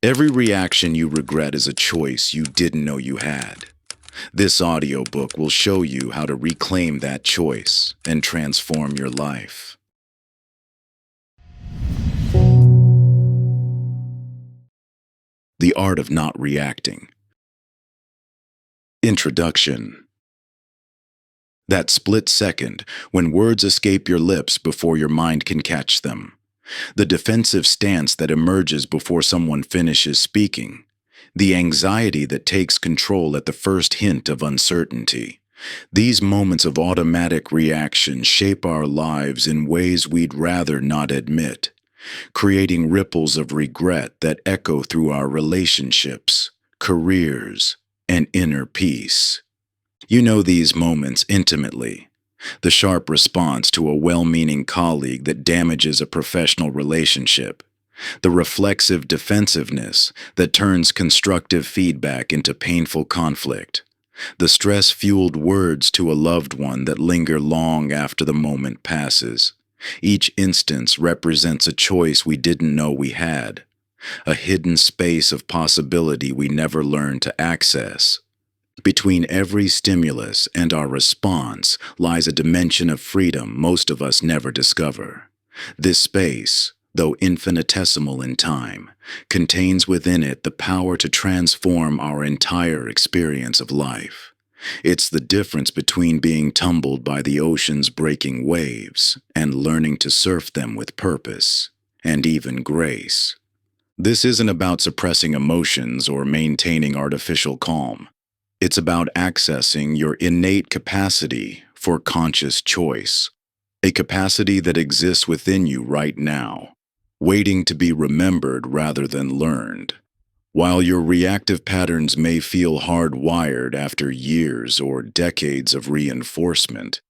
Every reaction you regret is a choice you didn't know you had. This audiobook will show you how to reclaim that choice and transform your life. The Art of Not Reacting. Introduction. That split second when words escape your lips before your mind can catch them. The defensive stance that emerges before someone finishes speaking. The anxiety that takes control at the first hint of uncertainty. These moments of automatic reaction shape our lives in ways we'd rather not admit, creating ripples of regret that echo through our relationships, careers, and inner peace. You know these moments intimately. The sharp response to a well-meaning colleague that damages a professional relationship. The reflexive defensiveness that turns constructive feedback into painful conflict. The stress-fueled words to a loved one that linger long after the moment passes. Each instance represents a choice we didn't know we had. A hidden space of possibility we never learned to access. Between every stimulus and our response lies a dimension of freedom most of us never discover. This space, though infinitesimal in time, contains within it the power to transform our entire experience of life. It's the difference between being tumbled by the ocean's breaking waves and learning to surf them with purpose and even grace. This isn't about suppressing emotions or maintaining artificial calm. It's about accessing your innate capacity for conscious choice, a capacity that exists within you right now, waiting to be remembered rather than learned. While your reactive patterns may feel hardwired after years or decades of reinforcement,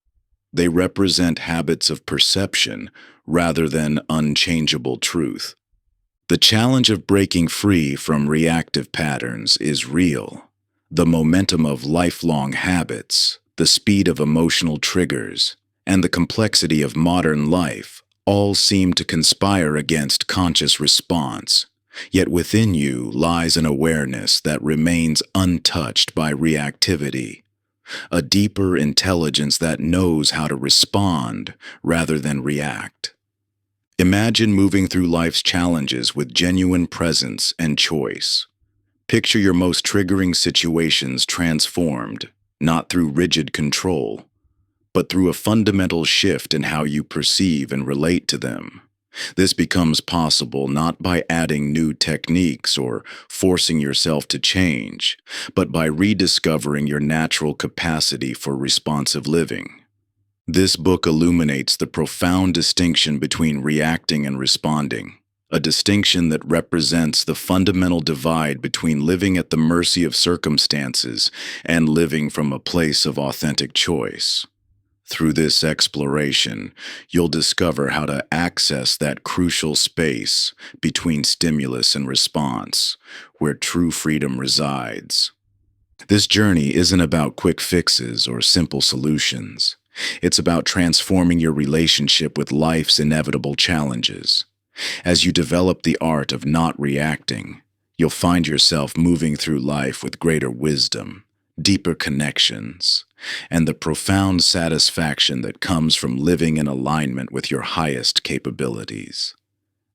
they represent habits of perception rather than unchangeable truth. The challenge of breaking free from reactive patterns is real. The momentum of lifelong habits, the speed of emotional triggers, and the complexity of modern life all seem to conspire against conscious response. Yet within you lies an awareness that remains untouched by reactivity, a deeper intelligence that knows how to respond rather than react. Imagine moving through life's challenges with genuine presence and choice. Picture your most triggering situations transformed, not through rigid control, but through a fundamental shift in how you perceive and relate to them. This becomes possible not by adding new techniques or forcing yourself to change, but by rediscovering your natural capacity for responsive living. This book illuminates the profound distinction between reacting and responding. A distinction that represents the fundamental divide between living at the mercy of circumstances and living from a place of authentic choice. Through this exploration, you'll discover how to access that crucial space between stimulus and response, where true freedom resides. This journey isn't about quick fixes or simple solutions. It's about transforming your relationship with life's inevitable challenges. As you develop the art of not reacting, you'll find yourself moving through life with greater wisdom, deeper connections, and the profound satisfaction that comes from living in alignment with your highest capabilities.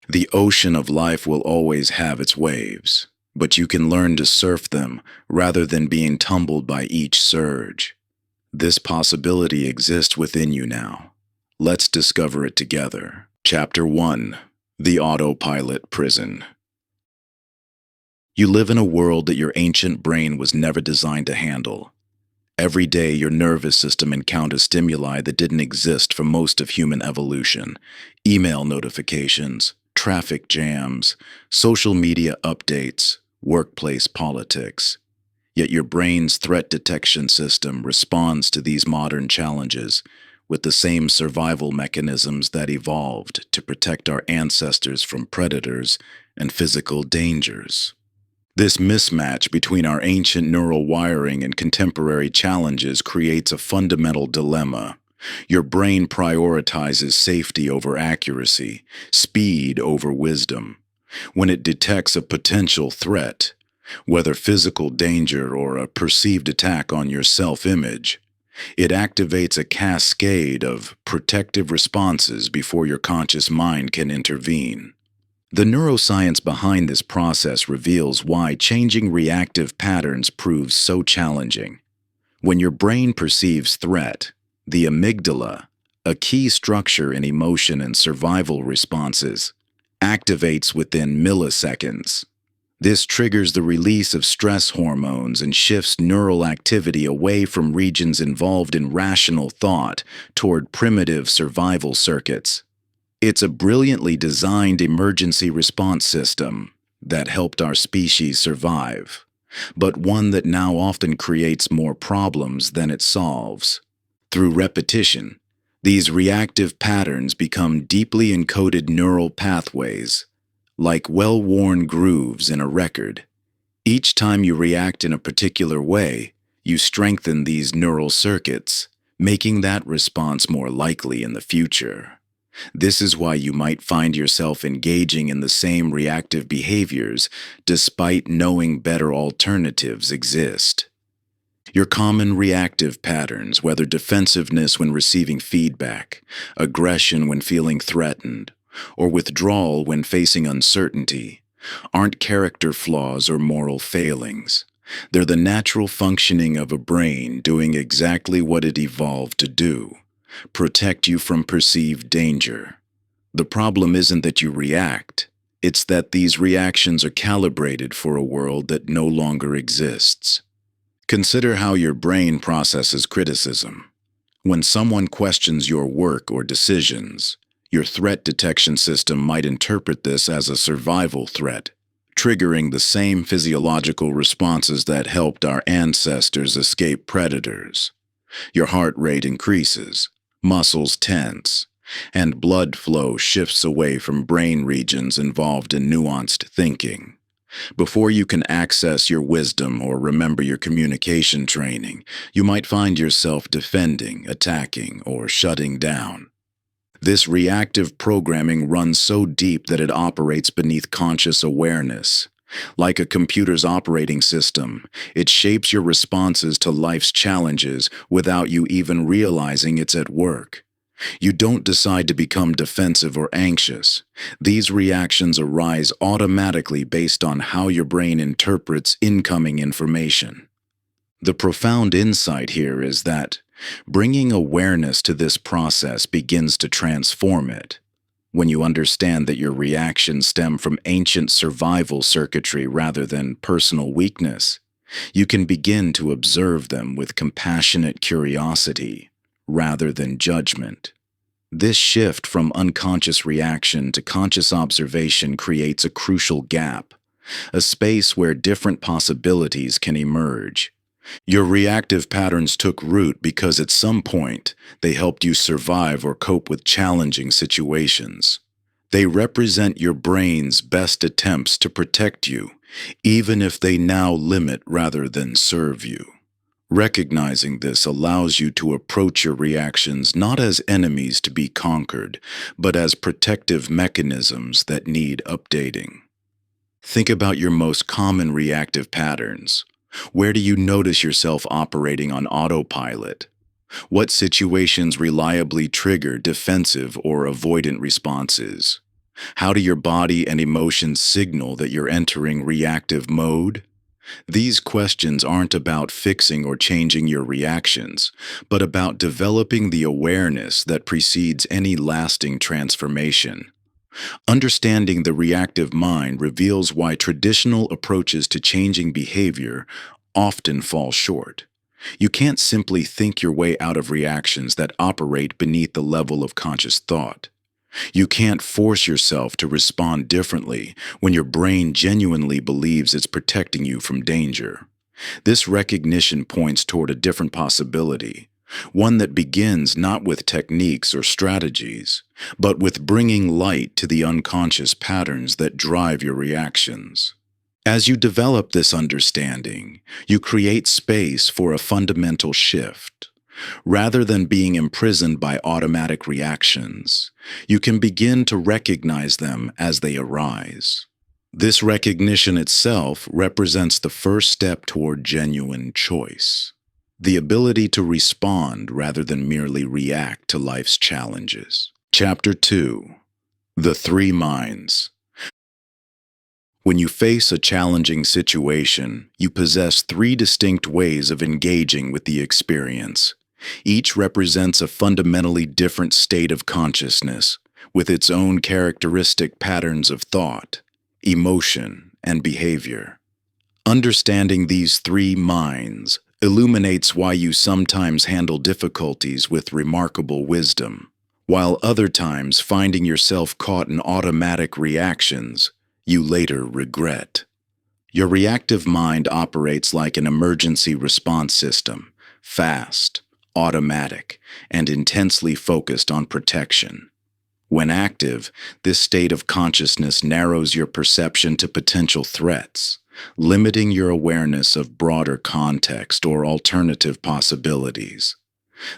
The ocean of life will always have its waves, but you can learn to surf them rather than being tumbled by each surge. This possibility exists within you now. Let's discover it together. Chapter 1. The Autopilot Prison. You live in a world that your ancient brain was never designed to handle. Every day, your nervous system encounters stimuli that didn't exist for most of human evolution. Email notifications, traffic jams, social media updates, workplace politics. Yet your brain's threat detection system responds to these modern challenges with the same survival mechanisms that evolved to protect our ancestors from predators and physical dangers. This mismatch between our ancient neural wiring and contemporary challenges creates a fundamental dilemma. Your brain prioritizes safety over accuracy, speed over wisdom. When it detects a potential threat, whether physical danger or a perceived attack on your self-image, it activates a cascade of protective responses before your conscious mind can intervene. The neuroscience behind this process reveals why changing reactive patterns proves so challenging. When your brain perceives threat, the amygdala, a key structure in emotion and survival responses, activates within milliseconds. This triggers the release of stress hormones and shifts neural activity away from regions involved in rational thought toward primitive survival circuits. It's a brilliantly designed emergency response system that helped our species survive, but one that now often creates more problems than it solves. Through repetition, these reactive patterns become deeply encoded neural pathways, like well-worn grooves in a record. Each time you react in a particular way, you strengthen these neural circuits, making that response more likely in the future. This is why you might find yourself engaging in the same reactive behaviors despite knowing better alternatives exist. Your common reactive patterns, whether defensiveness when receiving feedback, aggression when feeling threatened, or withdrawal when facing uncertainty, aren't character flaws or moral failings. They're the natural functioning of a brain doing exactly what it evolved to do: protect you from perceived danger. The problem isn't that you react, it's that these reactions are calibrated for a world that no longer exists. Consider how your brain processes criticism. When someone questions your work or decisions, your threat detection system might interpret this as a survival threat, triggering the same physiological responses that helped our ancestors escape predators. Your heart rate increases, muscles tense, and blood flow shifts away from brain regions involved in nuanced thinking. Before you can access your wisdom or remember your communication training, you might find yourself defending, attacking, or shutting down. This reactive programming runs so deep that it operates beneath conscious awareness. Like a computer's operating system, it shapes your responses to life's challenges without you even realizing it's at work. You don't decide to become defensive or anxious. These reactions arise automatically based on how your brain interprets incoming information. The profound insight here is that bringing awareness to this process begins to transform it. When you understand that your reactions stem from ancient survival circuitry rather than personal weakness, you can begin to observe them with compassionate curiosity rather than judgment. This shift from unconscious reaction to conscious observation creates a crucial gap, a space where different possibilities can emerge. Your reactive patterns took root because at some point they helped you survive or cope with challenging situations. They represent your brain's best attempts to protect you, even if they now limit rather than serve you. Recognizing this allows you to approach your reactions not as enemies to be conquered, but as protective mechanisms that need updating. Think about your most common reactive patterns. Where do you notice yourself operating on autopilot? What situations reliably trigger defensive or avoidant responses? How do your body and emotions signal that you're entering reactive mode? These questions aren't about fixing or changing your reactions, but about developing the awareness that precedes any lasting transformation. Understanding the reactive mind reveals why traditional approaches to changing behavior often fall short. You can't simply think your way out of reactions that operate beneath the level of conscious thought. You can't force yourself to respond differently when your brain genuinely believes it's protecting you from danger. This recognition points toward a different possibility, one that begins not with techniques or strategies, but with bringing light to the unconscious patterns that drive your reactions. As you develop this understanding, you create space for a fundamental shift. Rather than being imprisoned by automatic reactions, you can begin to recognize them as they arise. This recognition itself represents the first step toward genuine choice, the ability to respond rather than merely react to life's challenges. Chapter 2: The Three Minds. When you face a challenging situation, you possess three distinct ways of engaging with the experience. Each represents a fundamentally different state of consciousness, with its own characteristic patterns of thought, emotion, and behavior. Understanding these three minds illuminates why you sometimes handle difficulties with remarkable wisdom, while other times finding yourself caught in automatic reactions you later regret. Your reactive mind operates like an emergency response system, fast, automatic, and intensely focused on protection. When active, this state of consciousness narrows your perception to potential threats, limiting your awareness of broader context or alternative possibilities.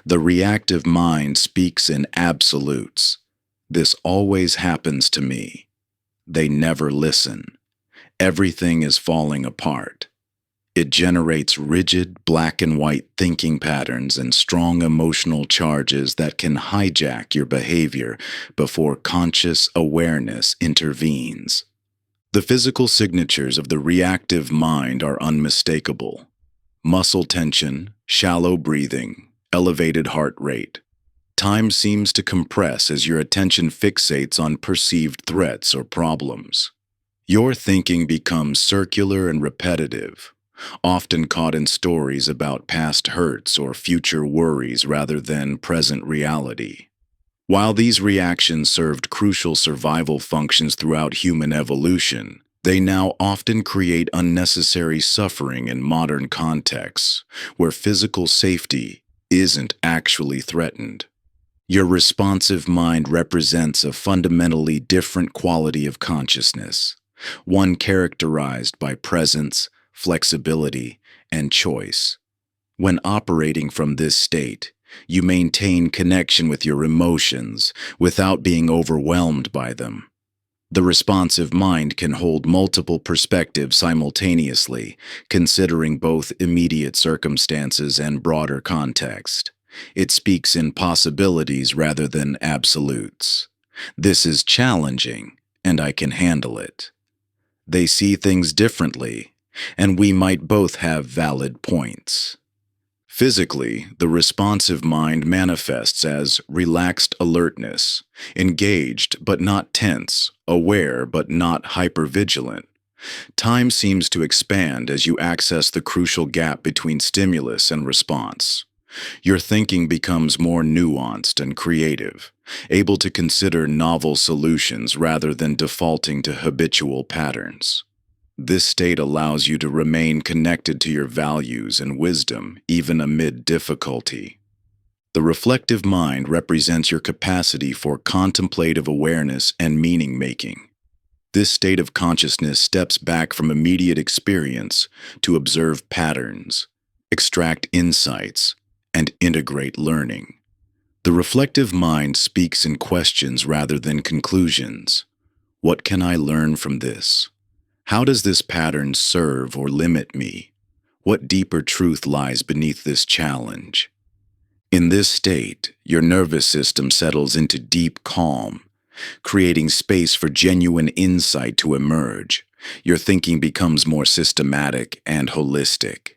The reactive mind speaks in absolutes. This always happens to me. They never listen. Everything is falling apart. It generates rigid, black and white thinking patterns and strong emotional charges that can hijack your behavior before conscious awareness intervenes. The physical signatures of the reactive mind are unmistakable. Muscle tension, shallow breathing, elevated heart rate. Time seems to compress as your attention fixates on perceived threats or problems. Your thinking becomes circular and repetitive, often caught in stories about past hurts or future worries rather than present reality. While these reactions served crucial survival functions throughout human evolution, they now often create unnecessary suffering in modern contexts, where physical safety isn't actually threatened. Your responsive mind represents a fundamentally different quality of consciousness, one characterized by presence, flexibility, and choice. When operating from this state, you maintain connection with your emotions without being overwhelmed by them. The responsive mind can hold multiple perspectives simultaneously, considering both immediate circumstances and broader context. It speaks in possibilities rather than absolutes. This is challenging, and I can handle it. They see things differently, and we might both have valid points. Physically, the responsive mind manifests as relaxed alertness, engaged but not tense, aware but not hypervigilant. Time seems to expand as you access the crucial gap between stimulus and response. Your thinking becomes more nuanced and creative, able to consider novel solutions rather than defaulting to habitual patterns. This state allows you to remain connected to your values and wisdom even amid difficulty. The reflective mind represents your capacity for contemplative awareness and meaning-making. This state of consciousness steps back from immediate experience to observe patterns, extract insights, and integrate learning. The reflective mind speaks in questions rather than conclusions. What can I learn from this? How does this pattern serve or limit me? What deeper truth lies beneath this challenge? In this state, your nervous system settles into deep calm, creating space for genuine insight to emerge. Your thinking becomes more systematic and holistic,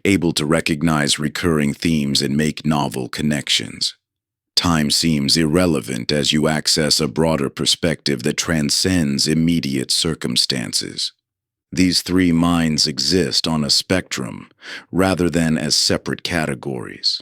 able to recognize recurring themes and make novel connections. Time seems irrelevant as you access a broader perspective that transcends immediate circumstances. These three minds exist on a spectrum rather than as separate categories.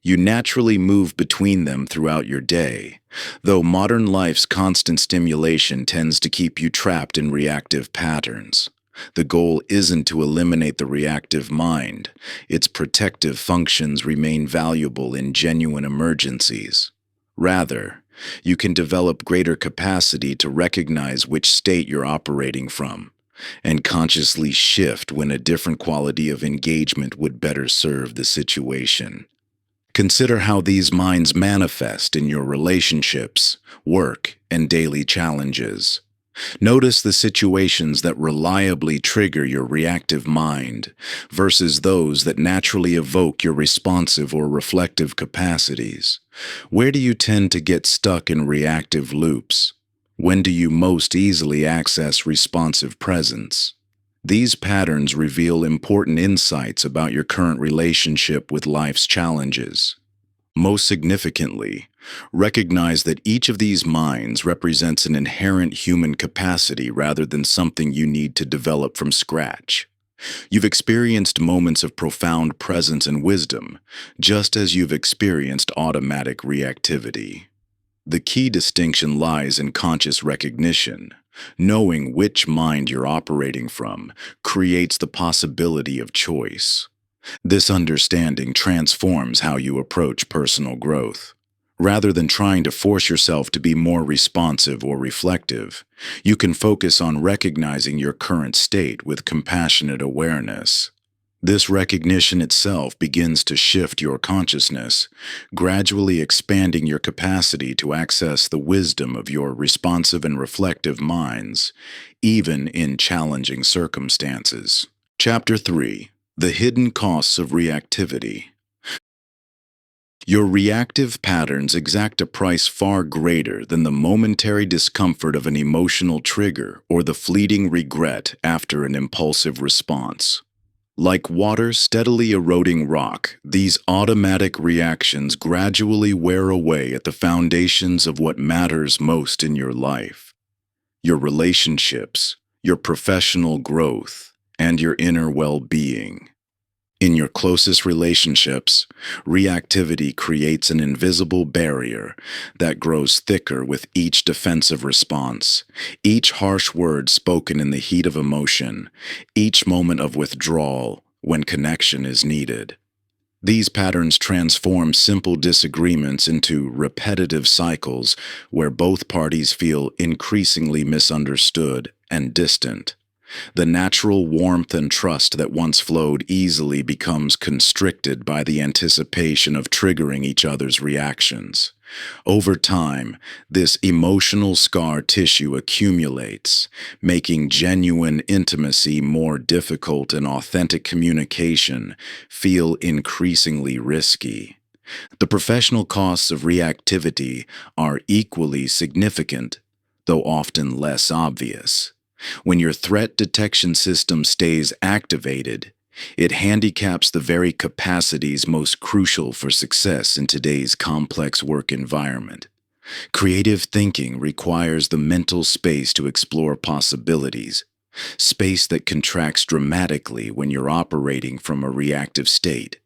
You naturally move between them throughout your day, though modern life's constant stimulation tends to keep you trapped in reactive patterns. The goal isn't to eliminate the reactive mind. Its protective functions remain valuable in genuine emergencies. Rather, you can develop greater capacity to recognize which state you're operating from, and consciously shift when a different quality of engagement would better serve the situation. Consider how these minds manifest in your relationships, work, and daily challenges. Notice the situations that reliably trigger your reactive mind versus those that naturally evoke your responsive or reflective capacities. Where do you tend to get stuck in reactive loops? When do you most easily access responsive presence? These patterns reveal important insights about your current relationship with life's challenges. Most significantly, recognize that each of these minds represents an inherent human capacity rather than something you need to develop from scratch. You've experienced moments of profound presence and wisdom, just as you've experienced automatic reactivity. The key distinction lies in conscious recognition. Knowing which mind you're operating from creates the possibility of choice. This understanding transforms how you approach personal growth. Rather than trying to force yourself to be more responsive or reflective, you can focus on recognizing your current state with compassionate awareness. This recognition itself begins to shift your consciousness, gradually expanding your capacity to access the wisdom of your responsive and reflective minds, even in challenging circumstances. Chapter 3: The Hidden Costs of Reactivity. Your reactive patterns exact a price far greater than the momentary discomfort of an emotional trigger or the fleeting regret after an impulsive response. Like water steadily eroding rock, these automatic reactions gradually wear away at the foundations of what matters most in your life: your relationships, your professional growth, and your inner well-being. In your closest relationships, reactivity creates an invisible barrier that grows thicker with each defensive response, each harsh word spoken in the heat of emotion, each moment of withdrawal when connection is needed. These patterns transform simple disagreements into repetitive cycles where both parties feel increasingly misunderstood and distant. The natural warmth and trust that once flowed easily becomes constricted by the anticipation of triggering each other's reactions. Over time, this emotional scar tissue accumulates, making genuine intimacy more difficult and authentic communication feel increasingly risky. The professional costs of reactivity are equally significant, though often less obvious. When your threat detection system stays activated, it handicaps the very capacities most crucial for success in today's complex work environment. Creative thinking requires the mental space to explore possibilities, space that contracts dramatically when you're operating from a reactive state.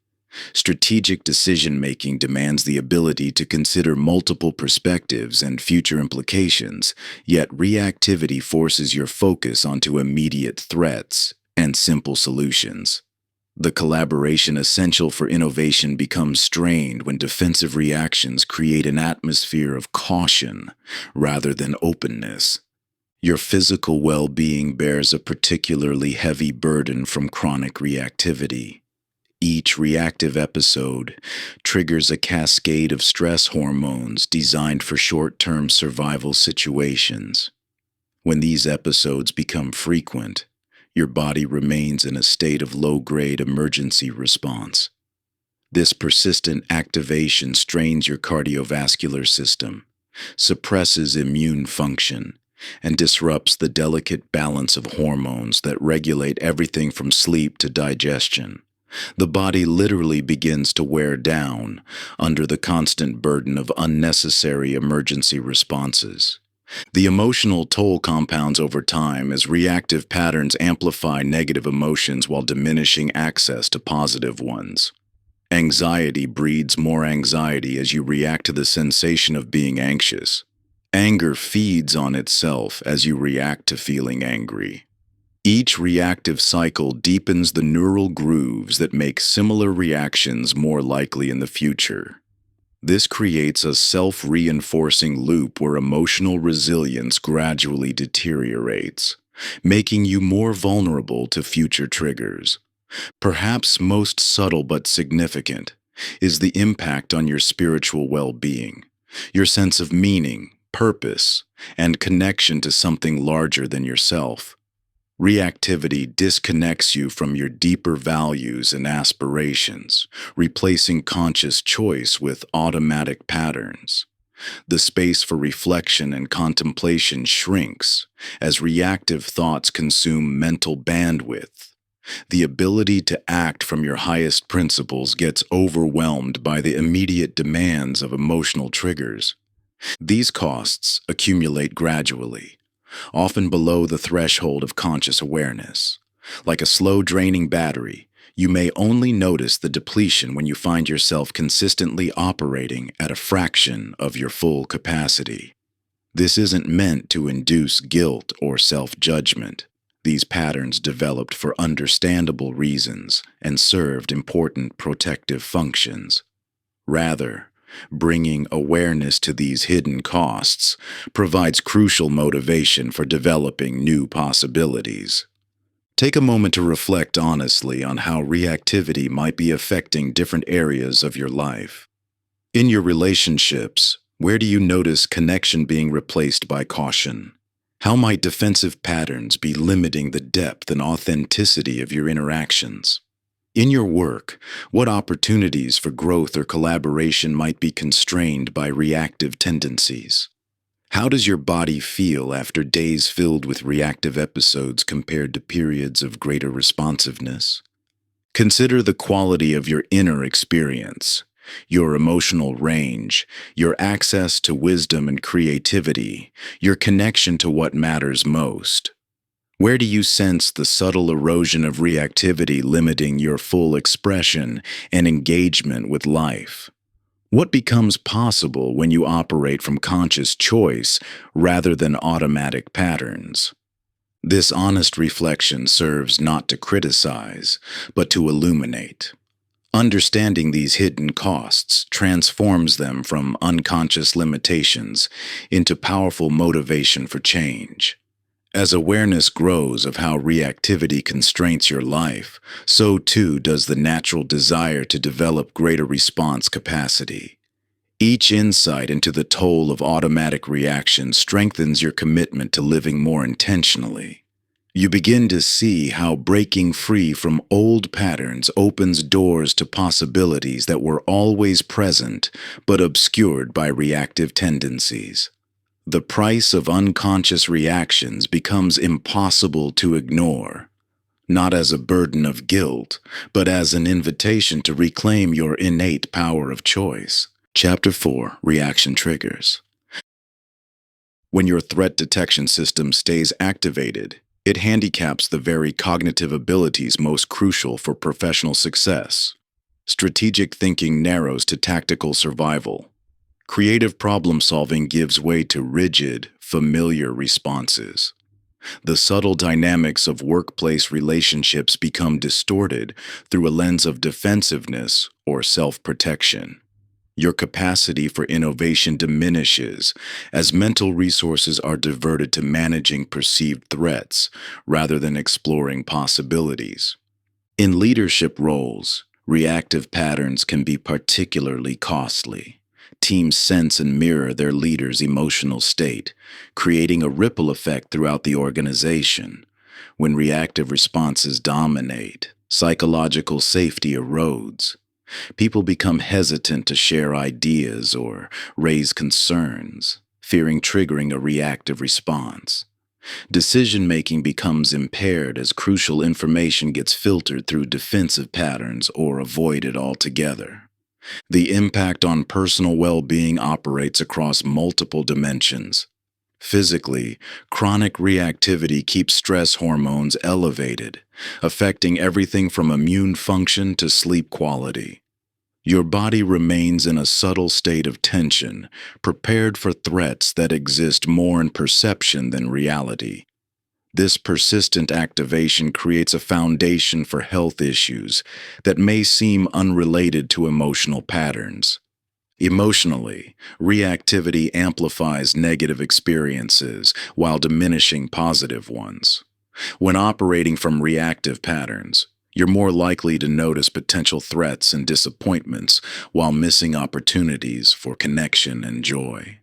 Strategic decision-making demands the ability to consider multiple perspectives and future implications, yet reactivity forces your focus onto immediate threats and simple solutions. The collaboration essential for innovation becomes strained when defensive reactions create an atmosphere of caution rather than openness. Your physical well-being bears a particularly heavy burden from chronic reactivity. Each reactive episode triggers a cascade of stress hormones designed for short-term survival situations. When these episodes become frequent, your body remains in a state of low-grade emergency response. This persistent activation strains your cardiovascular system, suppresses immune function, and disrupts the delicate balance of hormones that regulate everything from sleep to digestion. The body literally begins to wear down under the constant burden of unnecessary emergency responses. The emotional toll compounds over time as reactive patterns amplify negative emotions while diminishing access to positive ones. Anxiety breeds more anxiety as you react to the sensation of being anxious. Anger feeds on itself as you react to feeling angry. Each reactive cycle deepens the neural grooves that make similar reactions more likely in the future. This creates a self-reinforcing loop where emotional resilience gradually deteriorates, making you more vulnerable to future triggers. Perhaps most subtle but significant is the impact on your spiritual well-being. Your sense of meaning, purpose, and connection to something larger than yourself. Reactivity disconnects you from your deeper values and aspirations, replacing conscious choice with automatic patterns. The space for reflection and contemplation shrinks as reactive thoughts consume mental bandwidth. The ability to act from your highest principles gets overwhelmed by the immediate demands of emotional triggers. These costs accumulate gradually, often below the threshold of conscious awareness. Like a slow draining battery, you may only notice the depletion when you find yourself consistently operating at a fraction of your full capacity. This isn't meant to induce guilt or self-judgment. These patterns developed for understandable reasons and served important protective functions. Rather, bringing awareness to these hidden costs provides crucial motivation for developing new possibilities. Take a moment to reflect honestly on how reactivity might be affecting different areas of your life. In your relationships, where do you notice connection being replaced by caution? How might defensive patterns be limiting the depth and authenticity of your interactions? In your work, what opportunities for growth or collaboration might be constrained by reactive tendencies? How does your body feel after days filled with reactive episodes compared to periods of greater responsiveness? Consider the quality of your inner experience, your emotional range, your access to wisdom and creativity, your connection to what matters most. Where do you sense the subtle erosion of reactivity limiting your full expression and engagement with life? What becomes possible when you operate from conscious choice rather than automatic patterns? This honest reflection serves not to criticize, but to illuminate. Understanding these hidden costs transforms them from unconscious limitations into powerful motivation for change. As awareness grows of how reactivity constrains your life, so too does the natural desire to develop greater response capacity. Each insight into the toll of automatic reaction strengthens your commitment to living more intentionally. You begin to see how breaking free from old patterns opens doors to possibilities that were always present but obscured by reactive tendencies. The price of unconscious reactions becomes impossible to ignore, not as a burden of guilt, but as an invitation to reclaim your innate power of choice. Chapter 4: Reaction Triggers. When your threat detection system stays activated, it handicaps the very cognitive abilities most crucial for professional success. Strategic thinking narrows to tactical survival. Creative problem-solving gives way to rigid, familiar responses. The subtle dynamics of workplace relationships become distorted through a lens of defensiveness or self-protection. Your capacity for innovation diminishes as mental resources are diverted to managing perceived threats rather than exploring possibilities. In leadership roles, reactive patterns can be particularly costly. Teams sense and mirror their leader's emotional state, creating a ripple effect throughout the organization. When reactive responses dominate, psychological safety erodes. People become hesitant to share ideas or raise concerns, fearing triggering a reactive response. Decision-making becomes impaired as crucial information gets filtered through defensive patterns or avoided altogether. The impact on personal well-being operates across multiple dimensions. Physically, chronic reactivity keeps stress hormones elevated, affecting everything from immune function to sleep quality. Your body remains in a subtle state of tension, prepared for threats that exist more in perception than reality. This persistent activation creates a foundation for health issues that may seem unrelated to emotional patterns. Emotionally, reactivity amplifies negative experiences while diminishing positive ones. When operating from reactive patterns, you're more likely to notice potential threats and disappointments while missing opportunities for connection and joy.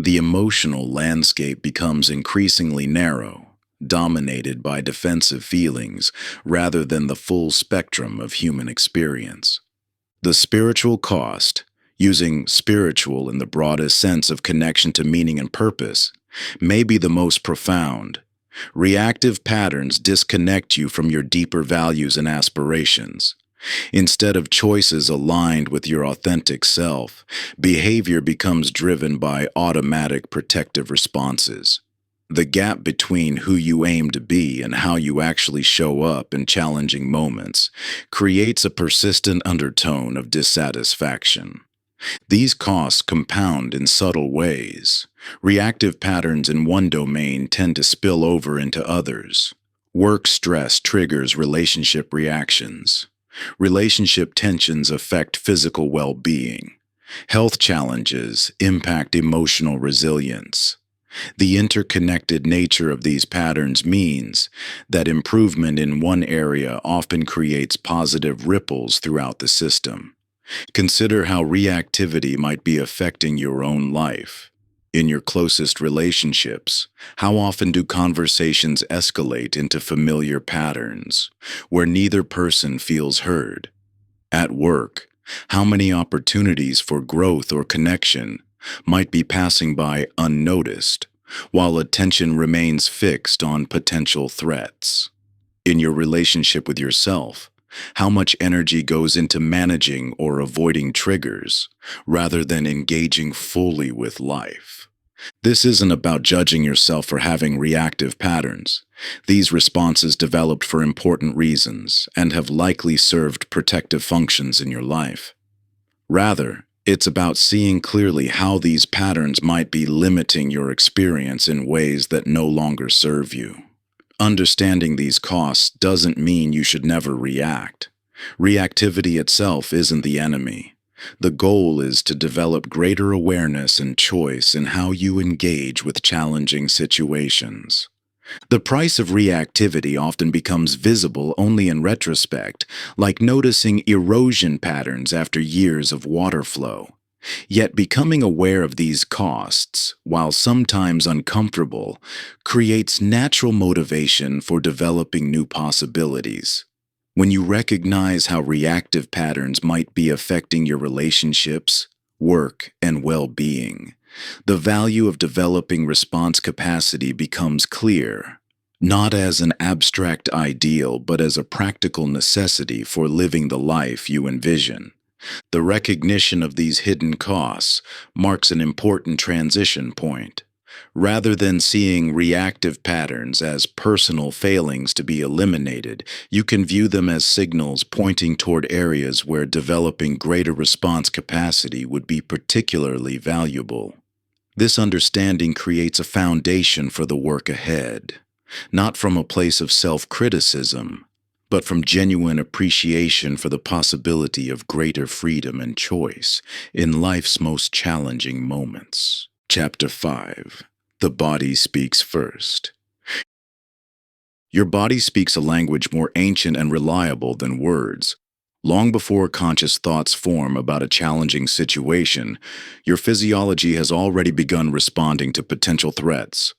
The emotional landscape becomes increasingly narrow, dominated by defensive feelings rather than the full spectrum of human experience. The spiritual cost, using spiritual in the broadest sense of connection to meaning and purpose, may be the most profound. Reactive patterns disconnect you from your deeper values and aspirations. Instead of choices aligned with your authentic self, behavior becomes driven by automatic protective responses. The gap between who you aim to be and how you actually show up in challenging moments creates a persistent undertone of dissatisfaction. These costs compound in subtle ways. Reactive patterns in one domain tend to spill over into others. Work stress triggers relationship reactions. Relationship tensions affect physical well-being. Health challenges impact emotional resilience. The interconnected nature of these patterns means that improvement in one area often creates positive ripples throughout the system. Consider how reactivity might be affecting your own life. In your closest relationships, how often do conversations escalate into familiar patterns, where neither person feels heard? At work, how many opportunities for growth or connection might be passing by unnoticed, while attention remains fixed on potential threats? In your relationship with yourself, how much energy goes into managing or avoiding triggers rather than engaging fully with life? This isn't about judging yourself for having reactive patterns. These responses developed for important reasons and have likely served protective functions in your life. Rather, it's about seeing clearly how these patterns might be limiting your experience in ways that no longer serve you. Understanding these costs doesn't mean you should never react. Reactivity itself isn't the enemy. The goal is to develop greater awareness and choice in how you engage with challenging situations. The price of reactivity often becomes visible only in retrospect, like noticing erosion patterns after years of water flow. Yet becoming aware of these costs, while sometimes uncomfortable, creates natural motivation for developing new possibilities. When you recognize how reactive patterns might be affecting your relationships, work, and well-being, the value of developing response capacity becomes clear, not as an abstract ideal, but as a practical necessity for living the life you envision. The recognition of these hidden costs marks an important transition point. Rather than seeing reactive patterns as personal failings to be eliminated, you can view them as signals pointing toward areas where developing greater response capacity would be particularly valuable. This understanding creates a foundation for the work ahead, not from a place of self-criticism, but from genuine appreciation for the possibility of greater freedom and choice in life's most challenging moments. Chapter 5. The Body Speaks First. Your body speaks a language more ancient and reliable than words. Long before conscious thoughts form about a challenging situation, your physiology has already begun responding to potential threats.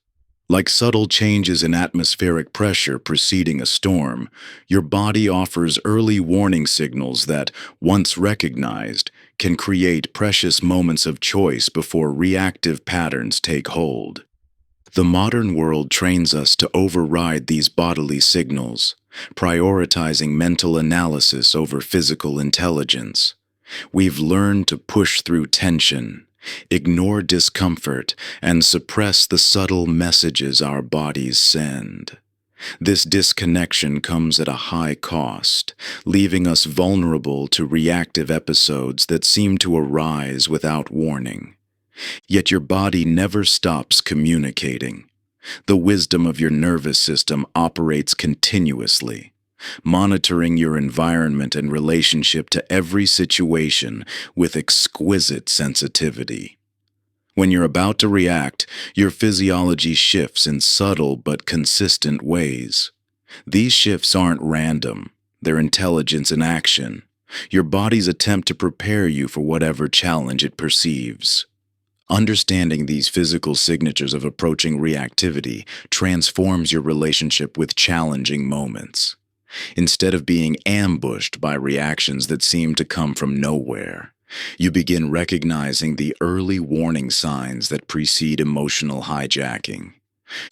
Like subtle changes in atmospheric pressure preceding a storm, your body offers early warning signals that, once recognized, can create precious moments of choice before reactive patterns take hold. The modern world trains us to override these bodily signals, prioritizing mental analysis over physical intelligence. We've learned to push through tension, ignore discomfort, and suppress the subtle messages our bodies send. This disconnection comes at a high cost, leaving us vulnerable to reactive episodes that seem to arise without warning. Yet your body never stops communicating. The wisdom of your nervous system operates continuously, monitoring your environment and relationship to every situation with exquisite sensitivity. When you're about to react, your physiology shifts in subtle but consistent ways. These shifts aren't random, they're intelligence in action, your body's attempt to prepare you for whatever challenge it perceives. Understanding these physical signatures of approaching reactivity transforms your relationship with challenging moments. Instead of being ambushed by reactions that seem to come from nowhere, you begin recognizing the early warning signs that precede emotional hijacking.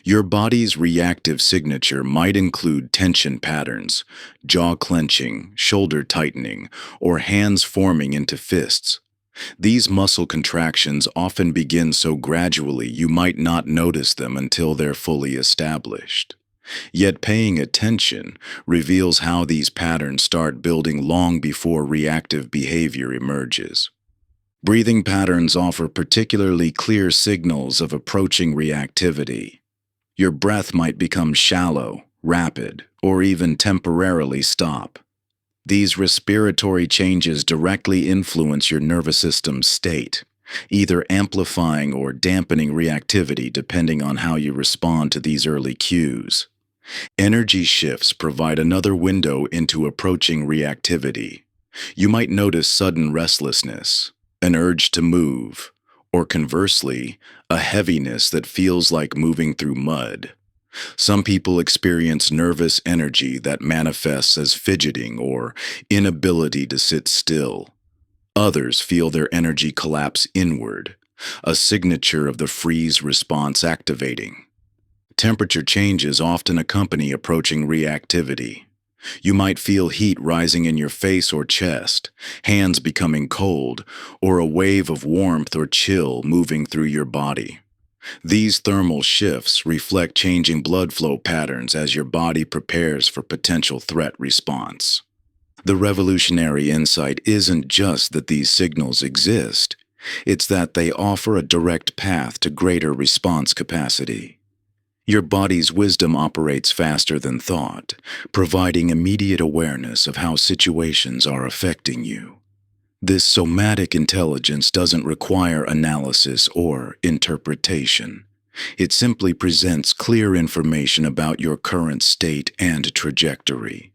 Your body's reactive signature might include tension patterns, jaw clenching, shoulder tightening, or hands forming into fists. These muscle contractions often begin so gradually you might not notice them until they're fully established. Yet paying attention reveals how these patterns start building long before reactive behavior emerges. Breathing patterns offer particularly clear signals of approaching reactivity. Your breath might become shallow, rapid, or even temporarily stop. These respiratory changes directly influence your nervous system's state, either amplifying or dampening reactivity depending on how you respond to these early cues. Energy shifts provide another window into approaching reactivity. You might notice sudden restlessness, an urge to move, or conversely, a heaviness that feels like moving through mud. Some people experience nervous energy that manifests as fidgeting or inability to sit still. Others feel their energy collapse inward, a signature of the freeze response activating. Temperature changes often accompany approaching reactivity. You might feel heat rising in your face or chest, hands becoming cold, or a wave of warmth or chill moving through your body. These thermal shifts reflect changing blood flow patterns as your body prepares for potential threat response. The revolutionary insight isn't just that these signals exist, it's that they offer a direct path to greater response capacity. Your body's wisdom operates faster than thought, providing immediate awareness of how situations are affecting you. This somatic intelligence doesn't require analysis or interpretation. It simply presents clear information about your current state and trajectory.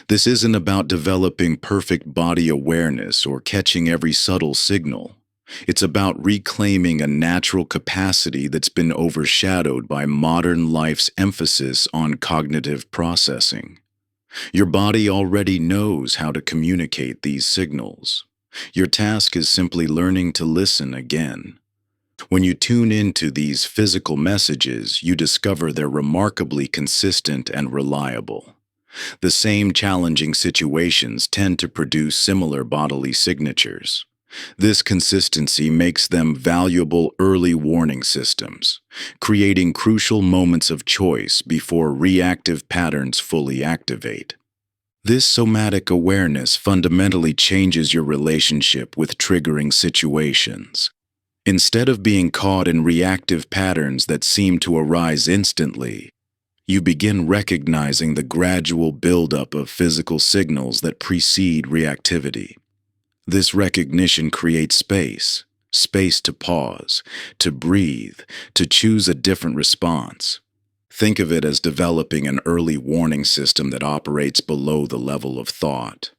This isn't about developing perfect body awareness or catching every subtle signal. It's about reclaiming a natural capacity that's been overshadowed by modern life's emphasis on cognitive processing. Your body already knows how to communicate these signals. Your task is simply learning to listen again. When you tune into these physical messages, you discover they're remarkably consistent and reliable. The same challenging situations tend to produce similar bodily signatures. This consistency makes them valuable early warning systems, creating crucial moments of choice before reactive patterns fully activate. This somatic awareness fundamentally changes your relationship with triggering situations. Instead of being caught in reactive patterns that seem to arise instantly, you begin recognizing the gradual buildup of physical signals that precede reactivity. This recognition creates space to pause, to breathe, to choose a different response. Think of it as developing an early warning system that operates below the level of thought.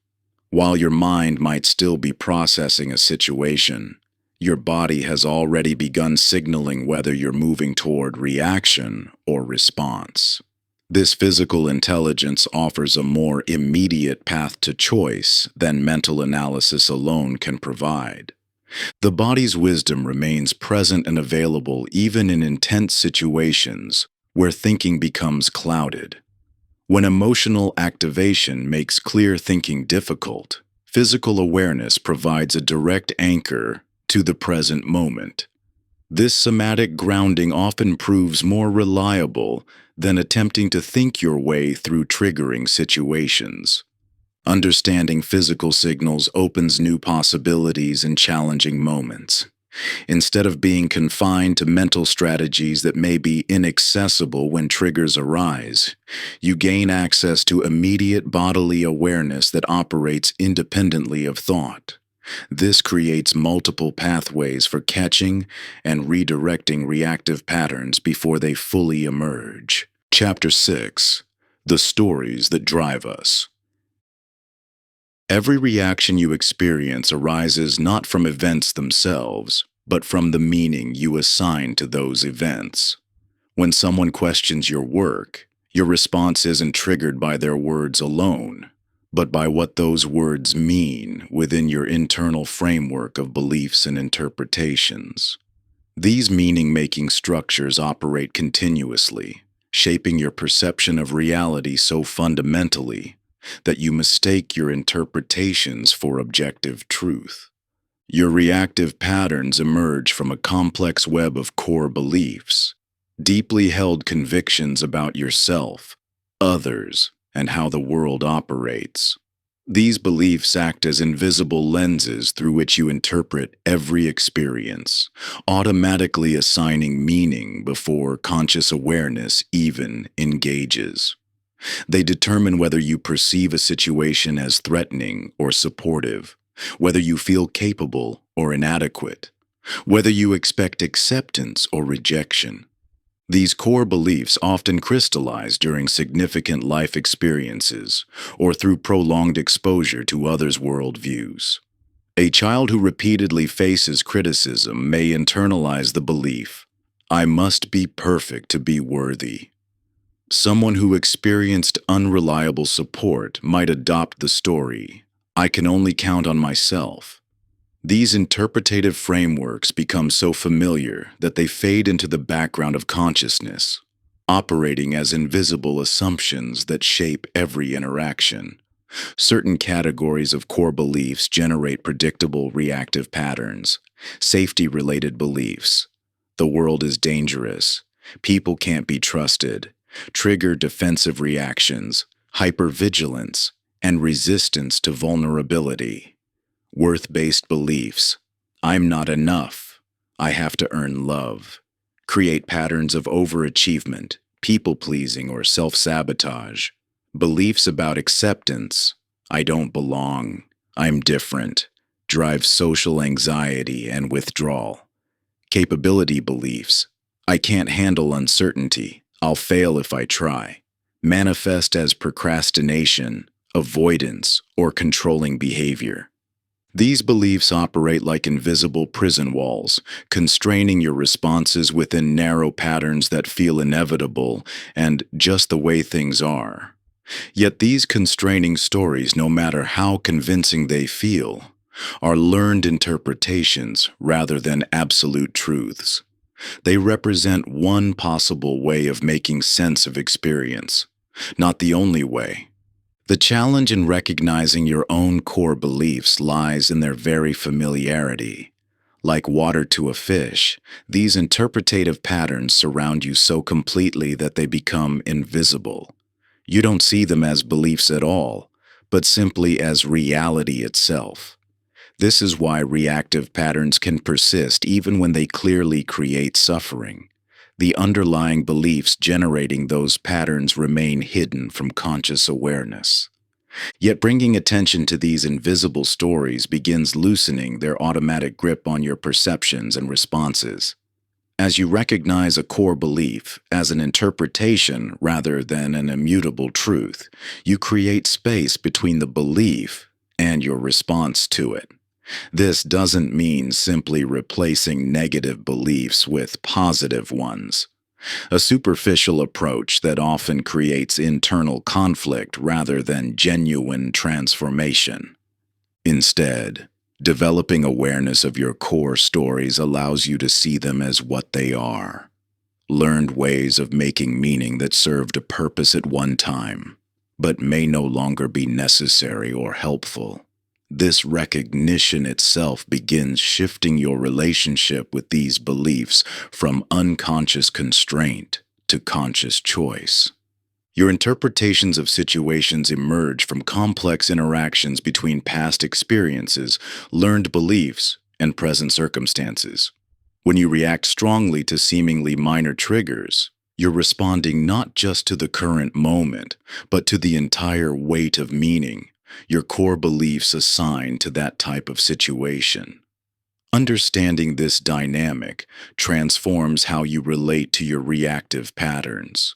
While your mind might still be processing a situation, your body has already begun signaling whether you're moving toward reaction or response. This physical intelligence offers a more immediate path to choice than mental analysis alone can provide. The body's wisdom remains present and available even in intense situations where thinking becomes clouded. When emotional activation makes clear thinking difficult, physical awareness provides a direct anchor to the present moment. This somatic grounding often proves more reliable than attempting to think your way through triggering situations. Understanding physical signals opens new possibilities in challenging moments. Instead of being confined to mental strategies that may be inaccessible when triggers arise, you gain access to immediate bodily awareness that operates independently of thought. This creates multiple pathways for catching and redirecting reactive patterns before they fully emerge. Chapter 6: The Stories That Drive Us. Every reaction you experience arises not from events themselves, but from the meaning you assign to those events. When someone questions your work, your response isn't triggered by their words alone, but by what those words mean within your internal framework of beliefs and interpretations. These meaning-making structures operate continuously, shaping your perception of reality so fundamentally that you mistake your interpretations for objective truth. Your reactive patterns emerge from a complex web of core beliefs, deeply held convictions about yourself, others, and how the world operates. These beliefs act as invisible lenses through which you interpret every experience, automatically assigning meaning before conscious awareness even engages. They determine whether you perceive a situation as threatening or supportive, whether you feel capable or inadequate, whether you expect acceptance or rejection. These core beliefs often crystallize during significant life experiences or through prolonged exposure to others' worldviews. A child who repeatedly faces criticism may internalize the belief, "I must be perfect to be worthy." Someone who experienced unreliable support might adopt the story, "I can only count on myself." These interpretative frameworks become so familiar that they fade into the background of consciousness, operating as invisible assumptions that shape every interaction. Certain categories of core beliefs generate predictable reactive patterns: safety-related beliefs, "the world is dangerous," "people can't be trusted," trigger defensive reactions, hypervigilance, and resistance to vulnerability. Worth-based beliefs, "I'm not enough," "I have to earn love," create patterns of overachievement, people-pleasing, or self-sabotage. Beliefs about acceptance, "I don't belong," "I'm different," drive social anxiety and withdrawal. Capability beliefs, "I can't handle uncertainty, I'll fail if I try," manifest as procrastination, avoidance, or controlling behavior. These beliefs operate like invisible prison walls, constraining your responses within narrow patterns that feel inevitable and just the way things are. Yet these constraining stories, no matter how convincing they feel, are learned interpretations rather than absolute truths. They represent one possible way of making sense of experience, not the only way. The challenge in recognizing your own core beliefs lies in their very familiarity. Like water to a fish, these interpretative patterns surround you so completely that they become invisible. You don't see them as beliefs at all, but simply as reality itself. This is why reactive patterns can persist even when they clearly create suffering. The underlying beliefs generating those patterns remain hidden from conscious awareness. Yet bringing attention to these invisible stories begins loosening their automatic grip on your perceptions and responses. As you recognize a core belief as an interpretation rather than an immutable truth, you create space between the belief and your response to it. This doesn't mean simply replacing negative beliefs with positive ones, a superficial approach that often creates internal conflict rather than genuine transformation. Instead, developing awareness of your core stories allows you to see them as what they are: learned ways of making meaning that served a purpose at one time, but may no longer be necessary or helpful. This recognition itself begins shifting your relationship with these beliefs from unconscious constraint to conscious choice. Your interpretations of situations emerge from complex interactions between past experiences, learned beliefs, and present circumstances. When you react strongly to seemingly minor triggers, you're responding not just to the current moment, but to the entire weight of meaning your core beliefs assign to that type of situation. Understanding this dynamic transforms how you relate to your reactive patterns.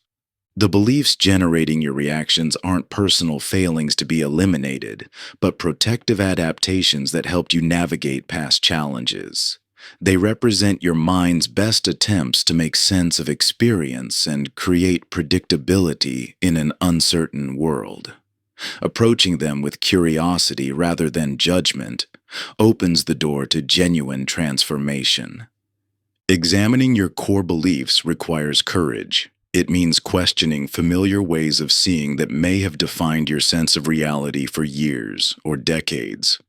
The beliefs generating your reactions aren't personal failings to be eliminated, but protective adaptations that helped you navigate past challenges. They represent your mind's best attempts to make sense of experience and create predictability in an uncertain world. Approaching them with curiosity rather than judgment opens the door to genuine transformation. Examining your core beliefs requires courage. It means questioning familiar ways of seeing that may have defined your sense of reality for years or decades.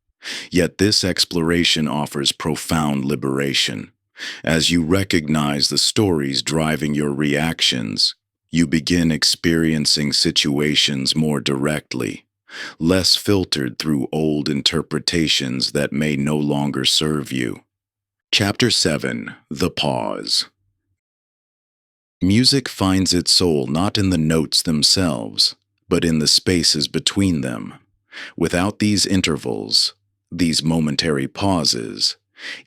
Yet this exploration offers profound liberation. As you recognize the stories driving your reactions, you begin experiencing situations more directly, less filtered through old interpretations that may no longer serve you. Chapter 7: The Pause. Music finds its soul not in the notes themselves, but in the spaces between them. Without these intervals, these momentary pauses,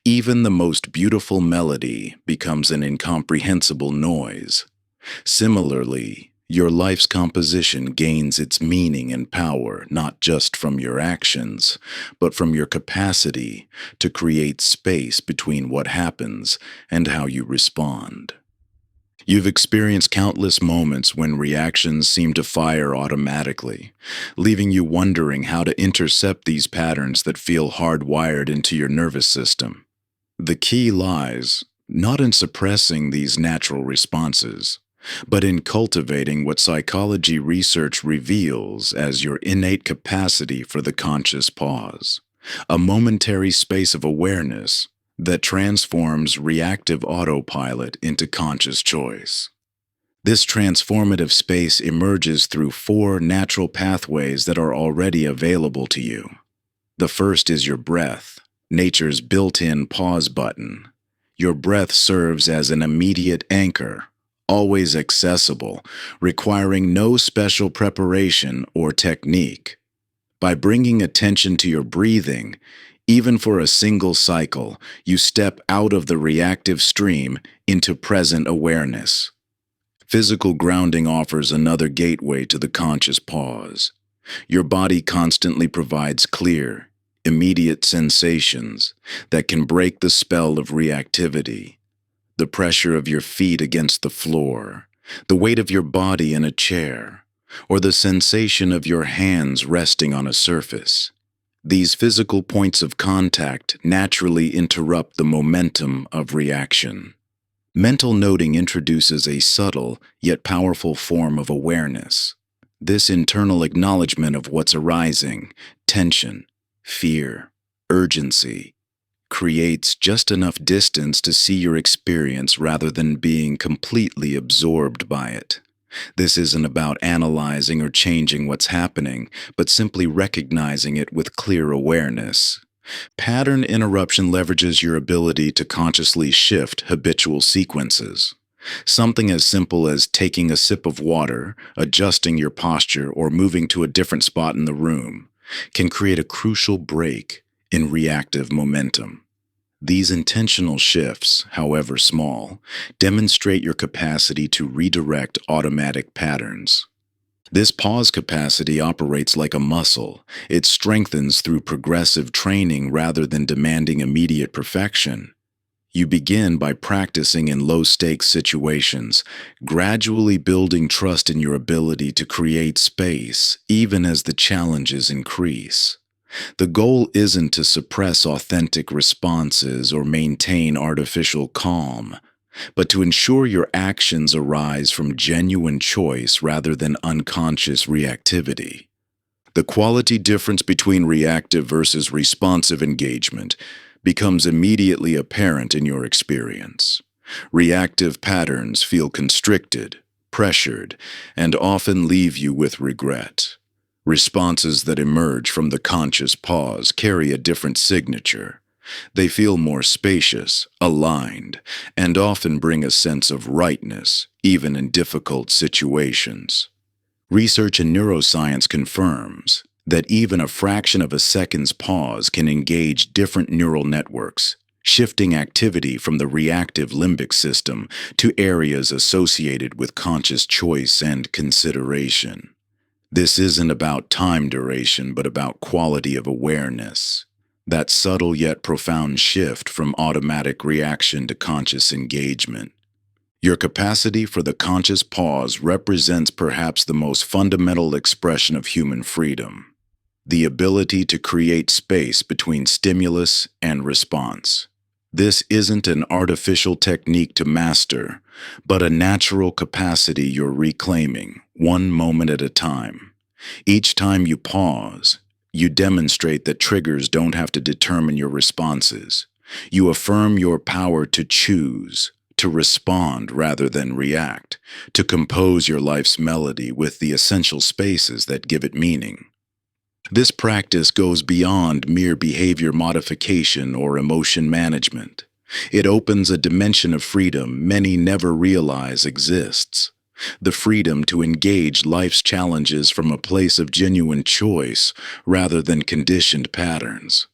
even the most beautiful melody becomes an incomprehensible noise. Similarly, your life's composition gains its meaning and power not just from your actions, but from your capacity to create space between what happens and how you respond. You've experienced countless moments when reactions seem to fire automatically, leaving you wondering how to intercept these patterns that feel hardwired into your nervous system. The key lies not in suppressing these natural responses, but in cultivating what psychology research reveals as your innate capacity for the conscious pause, a momentary space of awareness that transforms reactive autopilot into conscious choice. This transformative space emerges through four natural pathways that are already available to you. The first is your breath, nature's built-in pause button. Your breath serves as an immediate anchor, always accessible, requiring no special preparation or technique. By bringing attention to your breathing, even for a single cycle, you step out of the reactive stream into present awareness. Physical grounding offers another gateway to the conscious pause. Your body constantly provides clear, immediate sensations that can break the spell of reactivity. The pressure of your feet against the floor, the weight of your body in a chair, or the sensation of your hands resting on a surface. These physical points of contact naturally interrupt the momentum of reaction. Mental noting introduces a subtle yet powerful form of awareness. This internal acknowledgement of what's arising, tension, fear, urgency, creates just enough distance to see your experience rather than being completely absorbed by it. This isn't about analyzing or changing what's happening, but simply recognizing it with clear awareness. Pattern interruption leverages your ability to consciously shift habitual sequences. Something as simple as taking a sip of water, adjusting your posture, or moving to a different spot in the room can create a crucial break in reactive momentum. These intentional shifts, however small, demonstrate your capacity to redirect automatic patterns. This pause capacity operates like a muscle. It strengthens through progressive training rather than demanding immediate perfection. You begin by practicing in low-stakes situations, gradually building trust in your ability to create space, even as the challenges increase. The goal isn't to suppress authentic responses or maintain artificial calm, but to ensure your actions arise from genuine choice rather than unconscious reactivity. The quality difference between reactive versus responsive engagement becomes immediately apparent in your experience. Reactive patterns feel constricted, pressured, and often leave you with regret. Responses that emerge from the conscious pause carry a different signature. They feel more spacious, aligned, and often bring a sense of rightness, even in difficult situations. Research in neuroscience confirms that even a fraction of a second's pause can engage different neural networks, shifting activity from the reactive limbic system to areas associated with conscious choice and consideration. This isn't about time duration, but about quality of awareness. that subtle yet profound shift from automatic reaction to conscious engagement. Your capacity for the conscious pause represents perhaps the most fundamental expression of human freedom, the ability to create space between stimulus and response. This isn't an artificial technique to master, but a natural capacity you're reclaiming, one moment at a time. Each time you pause, you demonstrate that triggers don't have to determine your responses. You affirm your power to choose, to respond rather than react, to compose your life's melody with the essential spaces that give it meaning. This practice goes beyond mere behavior modification or emotion management. It opens a dimension of freedom many never realize exists. The freedom to engage life's challenges from a place of genuine choice rather than conditioned patterns.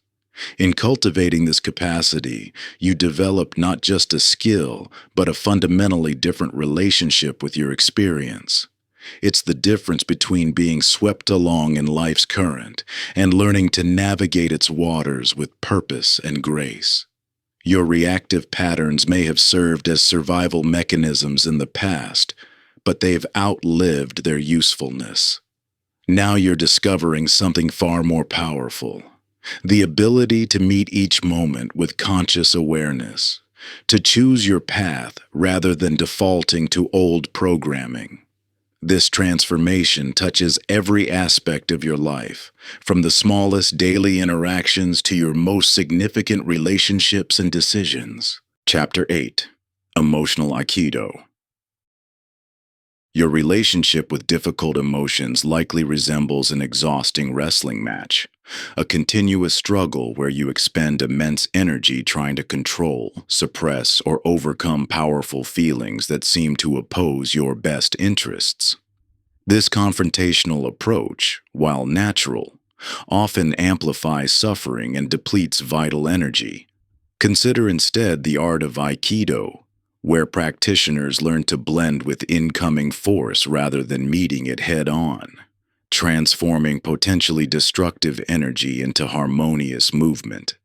In cultivating this capacity, you develop not just a skill, but a fundamentally different relationship with your experience. It's the difference between being swept along in life's current and learning to navigate its waters with purpose and grace. Your reactive patterns may have served as survival mechanisms in the past, but they've outlived their usefulness. Now you're discovering something far more powerful, the ability to meet each moment with conscious awareness, to choose your path rather than defaulting to old programming. This transformation touches every aspect of your life, from the smallest daily interactions to your most significant relationships and decisions. Chapter 8. Emotional Aikido. Your relationship with difficult emotions likely resembles an exhausting wrestling match, a continuous struggle where you expend immense energy trying to control, suppress, or overcome powerful feelings that seem to oppose your best interests. This confrontational approach, while natural, often amplifies suffering and depletes vital energy. Consider instead the art of Aikido, where practitioners learn to blend with incoming force rather than meeting it head-on, transforming potentially destructive energy into harmonious movement.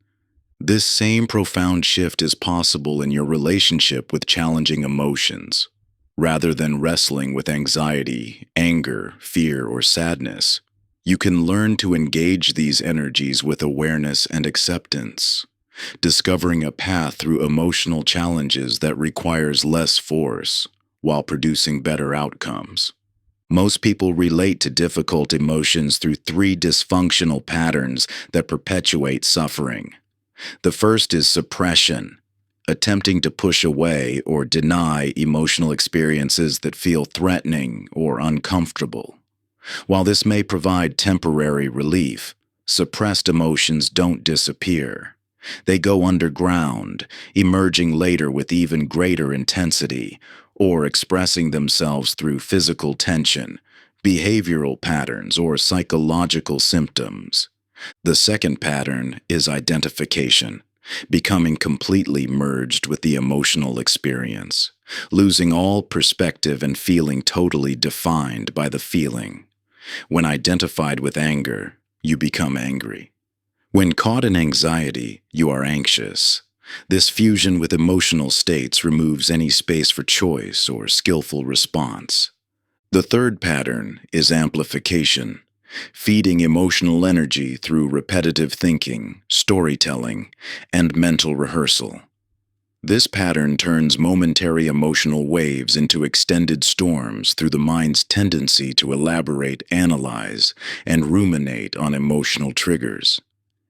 This same profound shift is possible in your relationship with challenging emotions. Rather than wrestling with anxiety, anger, fear, or sadness, you can learn to engage these energies with awareness and acceptance, discovering a path through emotional challenges that requires less force while producing better outcomes. Most people relate to difficult emotions through three dysfunctional patterns that perpetuate suffering. The first is suppression, attempting to push away or deny emotional experiences that feel threatening or uncomfortable. While this may provide temporary relief, suppressed emotions don't disappear. They go underground, emerging later with even greater intensity, or expressing themselves through physical tension, behavioral patterns, or psychological symptoms. The second pattern is identification, becoming completely merged with the emotional experience, losing all perspective and feeling totally defined by the feeling. When identified with anger, you become angry. When caught in anxiety, you are anxious. This fusion with emotional states removes any space for choice or skillful response. The third pattern is amplification, feeding emotional energy through repetitive thinking, storytelling, and mental rehearsal. This pattern turns momentary emotional waves into extended storms through the mind's tendency to elaborate, analyze, and ruminate on emotional triggers.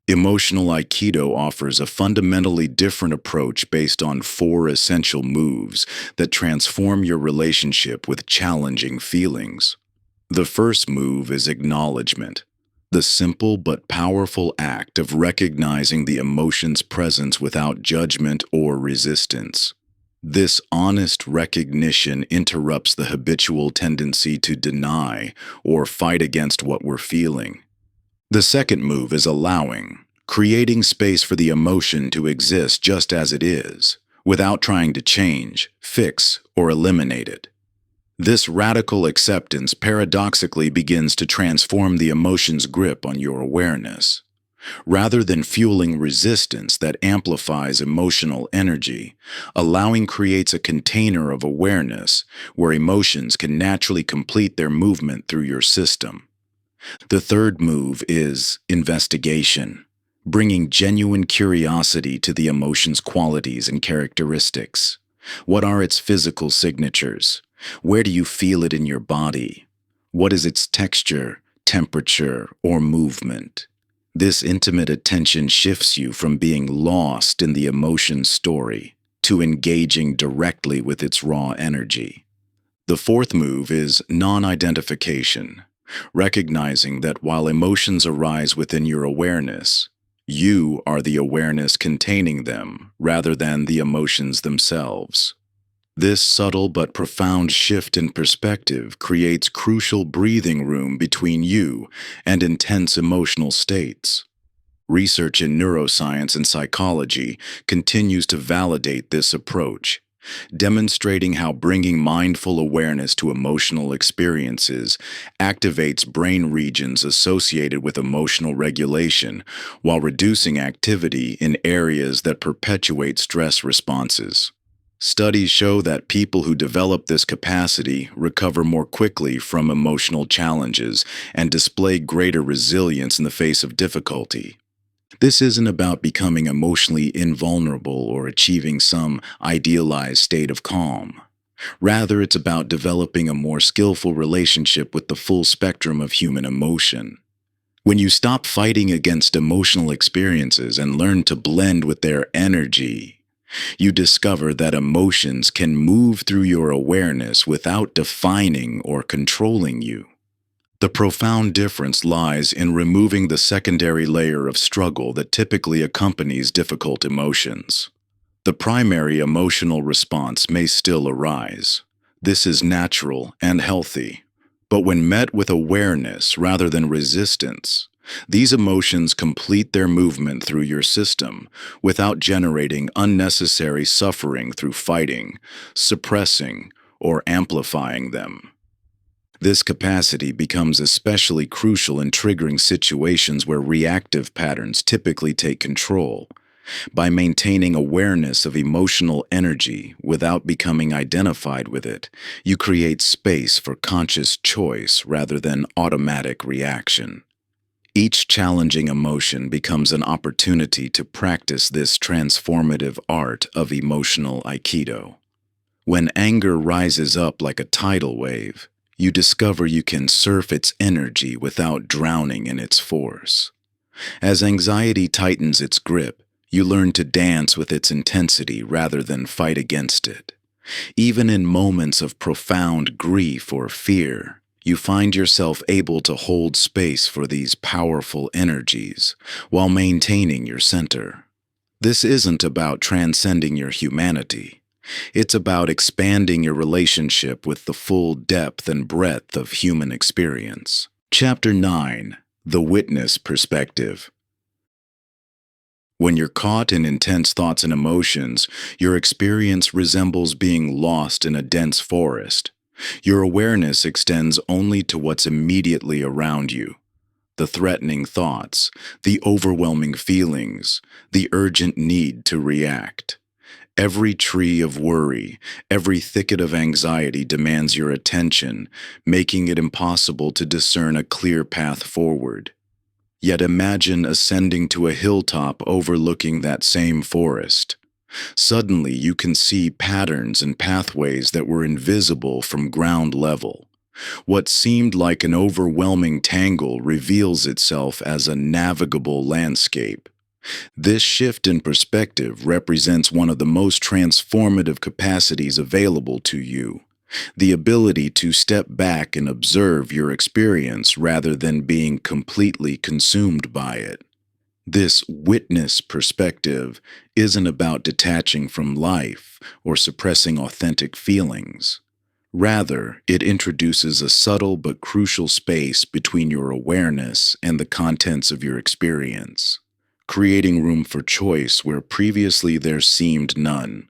Emotional Aikido offers a fundamentally different approach based on 4 essential moves that transform your relationship with challenging feelings. The first move is acknowledgement, the simple but powerful act of recognizing the emotion's presence without judgment or resistance. This honest recognition interrupts the habitual tendency to deny or fight against what we're feeling. The second move is allowing, creating space for the emotion to exist just as it is, without trying to change, fix, or eliminate it. This radical acceptance paradoxically begins to transform the emotion's grip on your awareness. rather than fueling resistance that amplifies emotional energy. Allowing creates a container of awareness where emotions can naturally complete their movement through your system. The third move is investigation, bringing genuine curiosity to the emotion's qualities and characteristics. What are its physical signatures? Where do you feel it in your body? What is its texture, temperature, or movement? This intimate attention shifts you from being lost in the emotion story to engaging directly with its raw energy. The fourth move is non-identification, recognizing that while emotions arise within your awareness, you are the awareness containing them rather than the emotions themselves. This subtle but profound shift in perspective creates crucial breathing room between you and intense emotional states. Research in neuroscience and psychology continues to validate this approach, demonstrating how bringing mindful awareness to emotional experiences activates brain regions associated with emotional regulation while reducing activity in areas that perpetuate stress responses. Studies show that people who develop this capacity recover more quickly from emotional challenges and display greater resilience in the face of difficulty. This isn't about becoming emotionally invulnerable or achieving some idealized state of calm. Rather, it's about developing a more skillful relationship with the full spectrum of human emotion. When you stop fighting against emotional experiences and learn to blend with their energy, you discover that emotions can move through your awareness without defining or controlling you. The profound difference lies in removing the secondary layer of struggle that typically accompanies difficult emotions. The primary emotional response may still arise. This is natural and healthy. But when met with awareness rather than resistance, these emotions complete their movement through your system without generating unnecessary suffering through fighting, suppressing, or amplifying them. This capacity becomes especially crucial in triggering situations where reactive patterns typically take control. By maintaining awareness of emotional energy without becoming identified with it, you create space for conscious choice rather than automatic reaction. Each challenging emotion becomes an opportunity to practice this transformative art of emotional aikido. When anger rises up like a tidal wave, you discover you can surf its energy without drowning in its force. As anxiety tightens its grip, you learn to dance with its intensity rather than fight against it. Even in moments of profound grief or fear, you find yourself able to hold space for these powerful energies while maintaining your center. This isn't about transcending your humanity. It's about expanding your relationship with the full depth and breadth of human experience. Chapter 9: The Witness Perspective. When you're caught in intense thoughts and emotions, your experience resembles being lost in a dense forest. Your awareness extends only to what's immediately around you: the threatening thoughts, the overwhelming feelings, the urgent need to react. Every tree of worry, every thicket of anxiety demands your attention, making it impossible to discern a clear path forward. Yet imagine ascending to a hilltop overlooking that same forest. Suddenly you can see patterns and pathways that were invisible from ground level. What seemed like an overwhelming tangle reveals itself as a navigable landscape. This shift in perspective represents one of the most transformative capacities available to you: the ability to step back and observe your experience rather than being completely consumed by it. This witness perspective isn't about detaching from life or suppressing authentic feelings. Rather, it introduces a subtle but crucial space between your awareness and the contents of your experience, creating room for choice where previously there seemed none.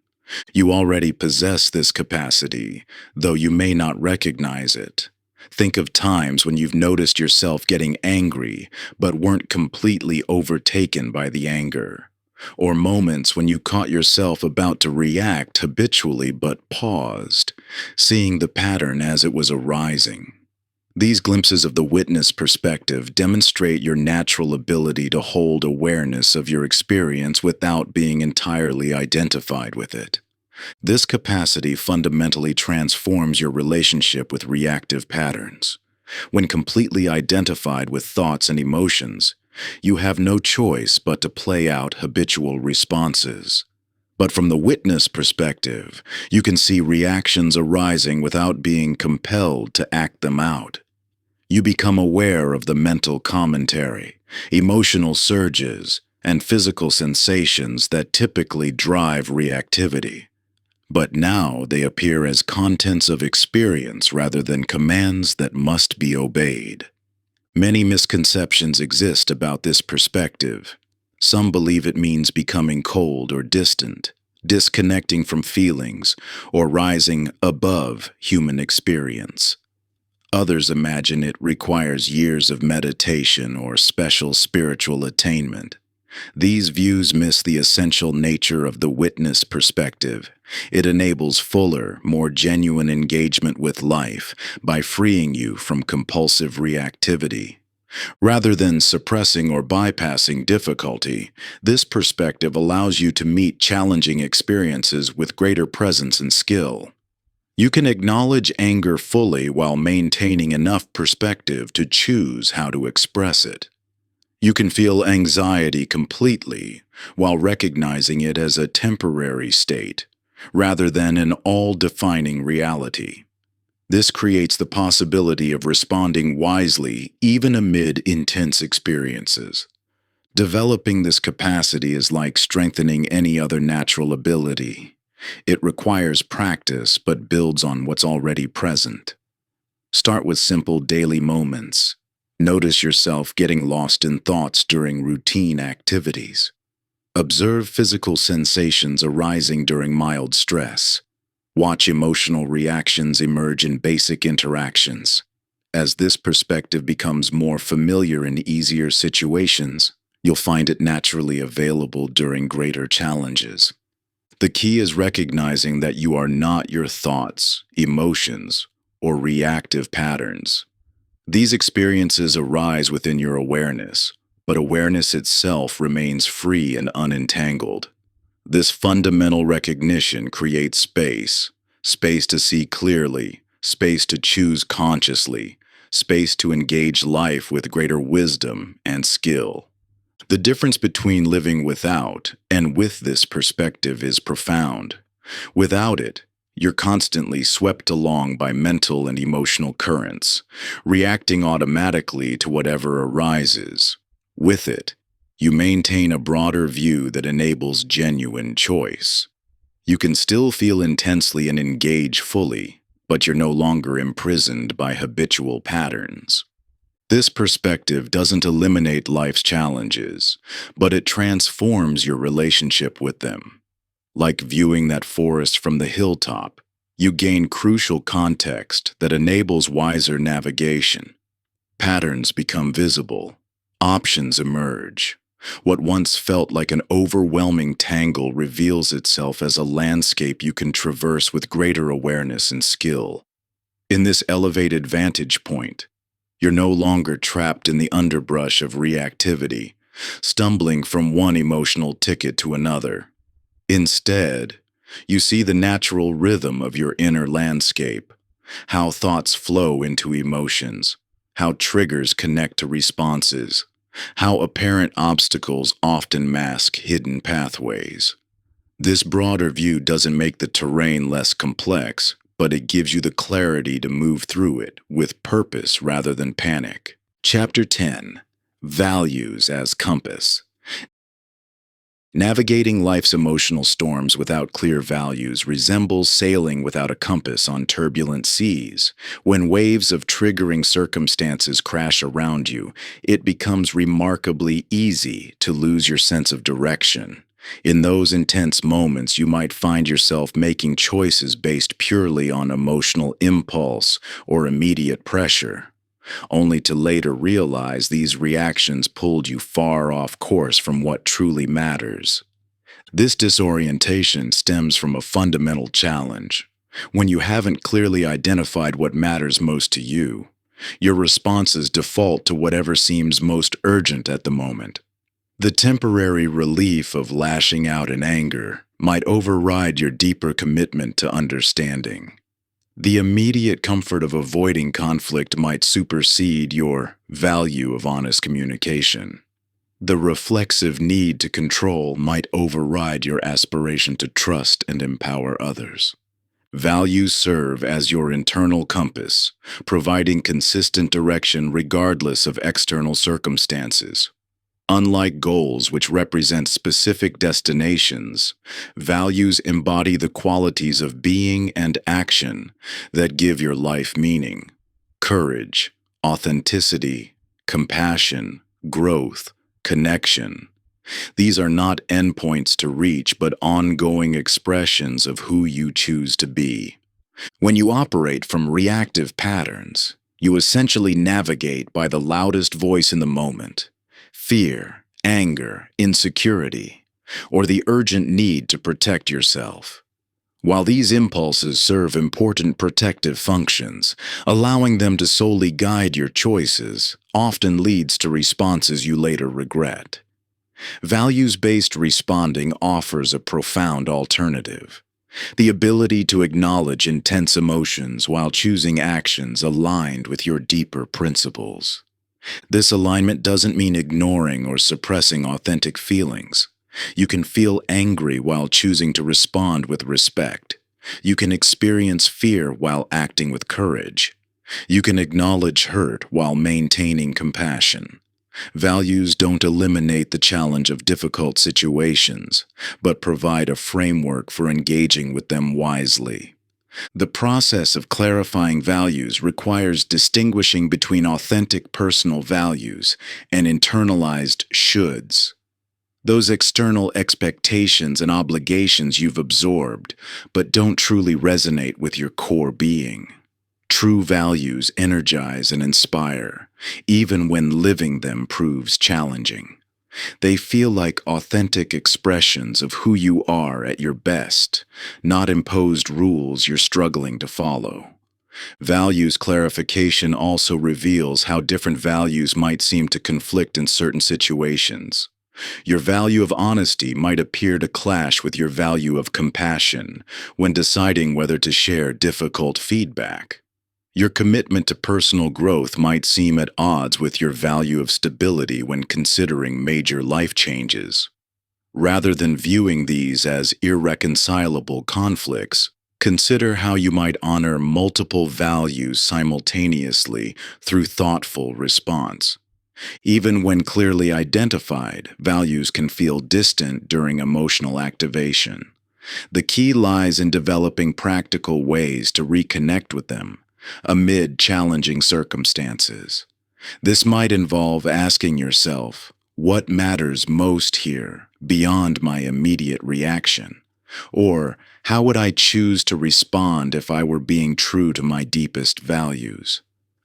You already possess this capacity, though you may not recognize it. Think of times when you've noticed yourself getting angry, but weren't completely overtaken by the anger. Or moments when you caught yourself about to react habitually but paused, seeing the pattern as it was arising. These glimpses of the witness perspective demonstrate your natural ability to hold awareness of your experience without being entirely identified with it. This capacity fundamentally transforms your relationship with reactive patterns. When completely identified with thoughts and emotions, you have no choice but to play out habitual responses. But from the witness perspective, you can see reactions arising without being compelled to act them out. You become aware of the mental commentary, emotional surges, and physical sensations that typically drive reactivity. But now they appear as contents of experience rather than commands that must be obeyed. Many misconceptions exist about this perspective. Some believe it means becoming cold or distant, disconnecting from feelings, or rising above human experience. Others imagine it requires years of meditation or special spiritual attainment. These views miss the essential nature of the witness perspective. It enables fuller, more genuine engagement with life by freeing you from compulsive reactivity. Rather than suppressing or bypassing difficulty, this perspective allows you to meet challenging experiences with greater presence and skill. You can acknowledge anger fully while maintaining enough perspective to choose how to express it. You can feel anxiety completely while recognizing it as a temporary state, rather than an all-defining reality. This creates the possibility of responding wisely even amid intense experiences. Developing this capacity is like strengthening any other natural ability. It requires practice but builds on what's already present. Start with simple daily moments. Notice yourself getting lost in thoughts during routine activities. Observe physical sensations arising during mild stress. Watch emotional reactions emerge in basic interactions. As this perspective becomes more familiar in easier situations, you'll find it naturally available during greater challenges. The key is recognizing that you are not your thoughts, emotions, or reactive patterns. These experiences arise within your awareness, but awareness itself remains free and unentangled. This fundamental recognition creates space to see clearly, space to choose consciously, space to engage life with greater wisdom and skill. The difference between living without and with this perspective is profound. Without it, you're constantly swept along by mental and emotional currents, reacting automatically to whatever arises. With it, you maintain a broader view that enables genuine choice. You can still feel intensely and engage fully, but you're no longer imprisoned by habitual patterns. This perspective doesn't eliminate life's challenges, but it transforms your relationship with them. Like viewing that forest from the hilltop, you gain crucial context that enables wiser navigation. Patterns become visible. Options emerge. What once felt like an overwhelming tangle reveals itself as a landscape you can traverse with greater awareness and skill. In this elevated vantage point, you're no longer trapped in the underbrush of reactivity, stumbling from one emotional ticket to another. Instead, you see the natural rhythm of your inner landscape, how thoughts flow into emotions, how triggers connect to responses, how apparent obstacles often mask hidden pathways. This broader view doesn't make the terrain less complex, but it gives you the clarity to move through it with purpose rather than panic. Chapter 10: Values as Compass. Navigating life's emotional storms without clear values resembles sailing without a compass on turbulent seas. When waves of triggering circumstances crash around you, it becomes remarkably easy to lose your sense of direction. In those intense moments, you might find yourself making choices based purely on emotional impulse or immediate pressure, only to later realize these reactions pulled you far off course from what truly matters. This disorientation stems from a fundamental challenge. When you haven't clearly identified what matters most to you, your responses default to whatever seems most urgent at the moment. The temporary relief of lashing out in anger might override your deeper commitment to understanding. The immediate comfort of avoiding conflict might supersede your value of honest communication. The reflexive need to control might override your aspiration to trust and empower others. Values serve as your internal compass, providing consistent direction regardless of external circumstances. Unlike goals, which represent specific destinations, values embody the qualities of being and action that give your life meaning. Courage, authenticity, compassion, growth, connection. These are not endpoints to reach, but ongoing expressions of who you choose to be. When you operate from reactive patterns, you essentially navigate by the loudest voice in the moment: fear, anger, insecurity, or the urgent need to protect yourself. While these impulses serve important protective functions, allowing them to solely guide your choices often leads to responses you later regret. Values-based responding offers a profound alternative: the ability to acknowledge intense emotions while choosing actions aligned with your deeper principles. This alignment doesn't mean ignoring or suppressing authentic feelings. You can feel angry while choosing to respond with respect. You can experience fear while acting with courage. You can acknowledge hurt while maintaining compassion. Values don't eliminate the challenge of difficult situations, but provide a framework for engaging with them wisely. The process of clarifying values requires distinguishing between authentic personal values and internalized shoulds. Those external expectations and obligations you've absorbed, but don't truly resonate with your core being. True values energize and inspire, even when living them proves challenging. They feel like authentic expressions of who you are at your best, not imposed rules you're struggling to follow. Values clarification also reveals how different values might seem to conflict in certain situations. Your value of honesty might appear to clash with your value of compassion when deciding whether to share difficult feedback. Your commitment to personal growth might seem at odds with your value of stability when considering major life changes. Rather than viewing these as irreconcilable conflicts, consider how you might honor multiple values simultaneously through thoughtful response. Even when clearly identified, values can feel distant during emotional activation. The key lies in developing practical ways to reconnect with them amid challenging circumstances. This might involve asking yourself, what matters most here beyond my immediate reaction? Or, how would I choose to respond if I were being true to my deepest values?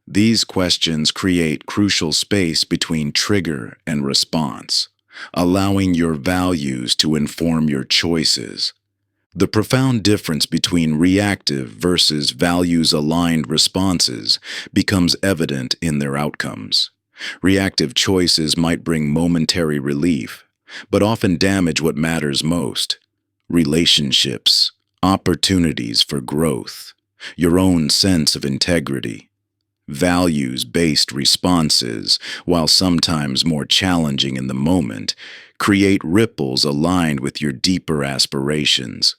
These questions create crucial space between trigger and response, allowing your values to inform your choices. The profound difference between reactive versus values-aligned responses becomes evident in their outcomes. Reactive choices might bring momentary relief, but often damage what matters most: relationships, opportunities for growth, your own sense of integrity. Values-based responses, while sometimes more challenging in the moment, create ripples aligned with your deeper aspirations.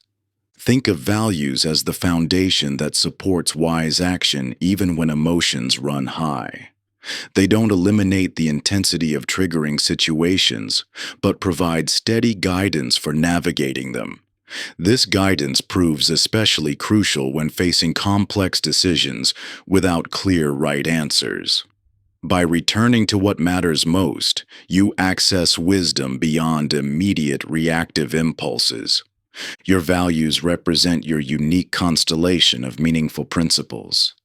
Think of values as the foundation that supports wise action even when emotions run high. They don't eliminate the intensity of triggering situations, but provide steady guidance for navigating them. This guidance proves especially crucial when facing complex decisions without clear right answers. By returning to what matters most, you access wisdom beyond immediate reactive impulses. Your values represent your unique constellation of meaningful principles.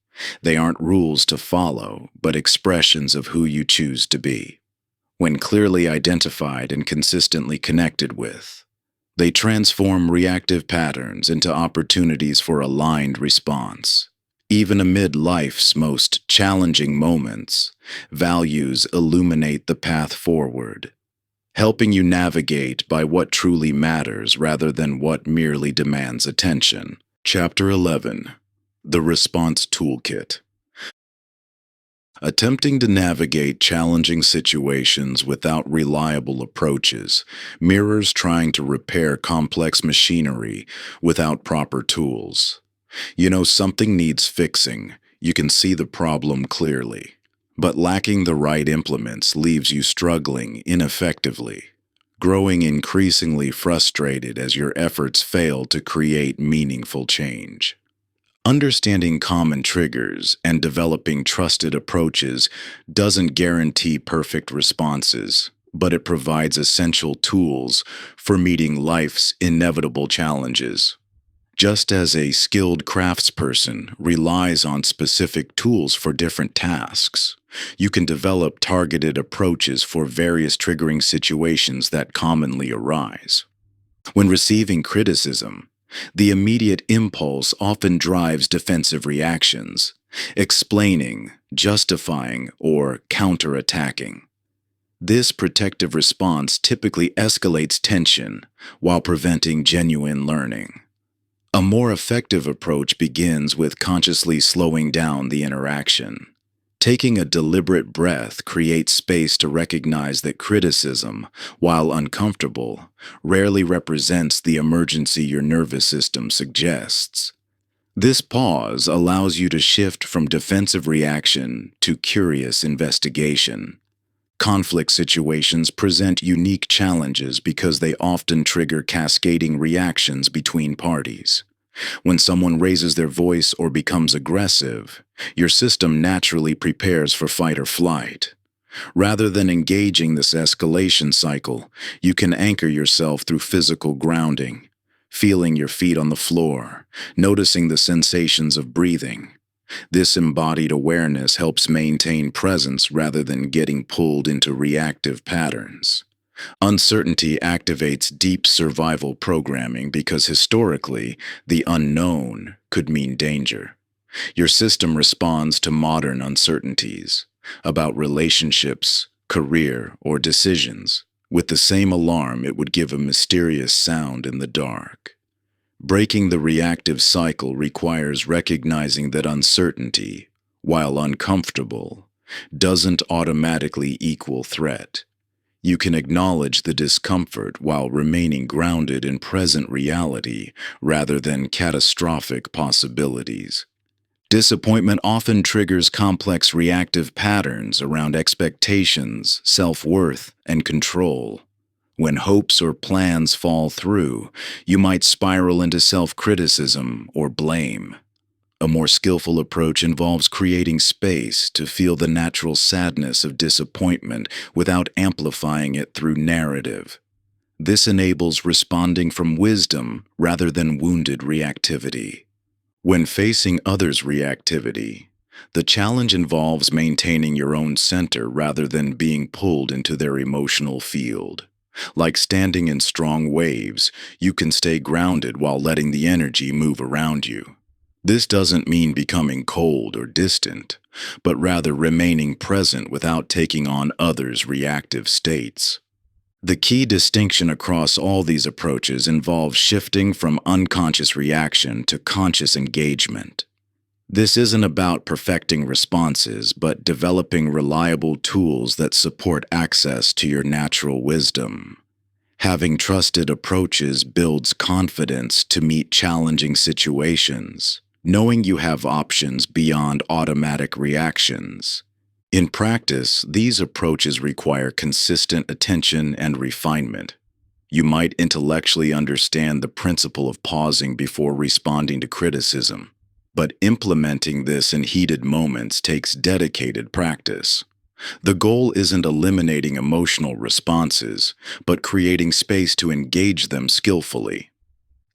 They aren't rules to follow, but expressions of who you choose to be. When clearly identified and consistently connected with, they transform reactive patterns into opportunities for aligned response. Even amid life's most challenging moments, values illuminate the path forward, helping you navigate by what truly matters rather than what merely demands attention. Chapter 11. The Response Toolkit. Attempting to navigate challenging situations without reliable approaches mirrors trying to repair complex machinery without proper tools. You know something needs fixing, you can see the problem clearly, but lacking the right implements leaves you struggling ineffectively, growing increasingly frustrated as your efforts fail to create meaningful change. Understanding common triggers and developing trusted approaches doesn't guarantee perfect responses, but it provides essential tools for meeting life's inevitable challenges. Just as a skilled craftsperson relies on specific tools for different tasks, you can develop targeted approaches for various triggering situations that commonly arise. When receiving criticism, the immediate impulse often drives defensive reactions, explaining, justifying, or counterattacking. This protective response typically escalates tension while preventing genuine learning. A more effective approach begins with consciously slowing down the interaction. Taking a deliberate breath creates space to recognize that criticism, while uncomfortable, rarely represents the emergency your nervous system suggests. This pause allows you to shift from defensive reaction to curious investigation. Conflict situations present unique challenges because they often trigger cascading reactions between parties. When someone raises their voice or becomes aggressive, your system naturally prepares for fight or flight. Rather than engaging this escalation cycle, you can anchor yourself through physical grounding, feeling your feet on the floor, noticing the sensations of breathing. This embodied awareness helps maintain presence rather than getting pulled into reactive patterns. Uncertainty activates deep survival programming because historically, the unknown could mean danger. Your system responds to modern uncertainties about relationships, career, or decisions with the same alarm it would give a mysterious sound in the dark. Breaking the reactive cycle requires recognizing that uncertainty, while uncomfortable, doesn't automatically equal threat. You can acknowledge the discomfort while remaining grounded in present reality rather than catastrophic possibilities. Disappointment often triggers complex reactive patterns around expectations, self-worth, and control. When hopes or plans fall through, you might spiral into self-criticism or blame. A more skillful approach involves creating space to feel the natural sadness of disappointment without amplifying it through narrative. This enables responding from wisdom rather than wounded reactivity. When facing others' reactivity, the challenge involves maintaining your own center rather than being pulled into their emotional field. Like standing in strong waves, you can stay grounded while letting the energy move around you. This doesn't mean becoming cold or distant, but rather remaining present without taking on others' reactive states. The key distinction across all these approaches involves shifting from unconscious reaction to conscious engagement. This isn't about perfecting responses, but developing reliable tools that support access to your natural wisdom. Having trusted approaches builds confidence to meet challenging situations, knowing you have options beyond automatic reactions. In practice, these approaches require consistent attention and refinement. You might intellectually understand the principle of pausing before responding to criticism, but implementing this in heated moments takes dedicated practice. The goal isn't eliminating emotional responses, but creating space to engage them skillfully.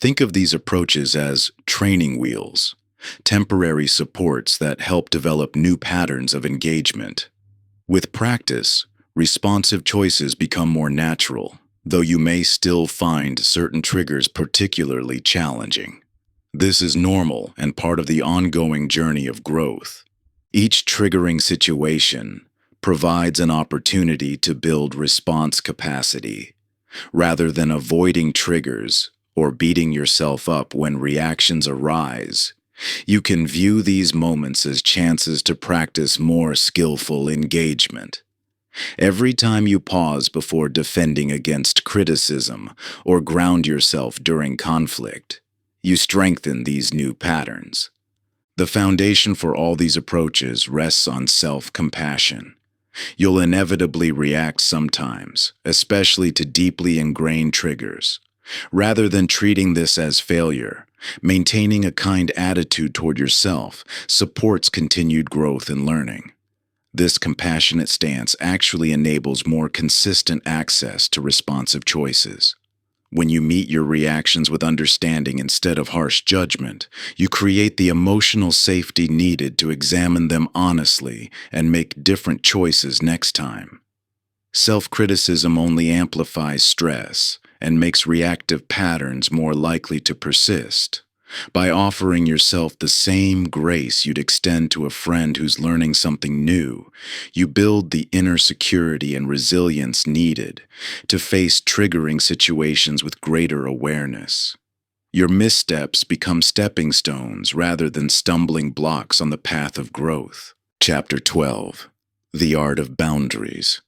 Think of these approaches as training wheels, temporary supports that help develop new patterns of engagement. With practice, responsive choices become more natural, though you may still find certain triggers particularly challenging. This is normal and part of the ongoing journey of growth. Each triggering situation provides an opportunity to build response capacity, rather than avoiding triggers or beating yourself up when reactions arise. You can view these moments as chances to practice more skillful engagement. Every time you pause before defending against criticism or ground yourself during conflict, you strengthen these new patterns. The foundation for all these approaches rests on self-compassion. You'll inevitably react sometimes, especially to deeply ingrained triggers. Rather than treating this as failure, maintaining a kind attitude toward yourself supports continued growth and learning. This compassionate stance actually enables more consistent access to responsive choices. When you meet your reactions with understanding instead of harsh judgment, you create the emotional safety needed to examine them honestly and make different choices next time. Self-criticism only amplifies stress and makes reactive patterns more likely to persist. By offering yourself the same grace you'd extend to a friend who's learning something new, you build the inner security and resilience needed to face triggering situations with greater awareness. Your missteps become stepping stones rather than stumbling blocks on the path of growth. Chapter 12. The Art of Boundaries.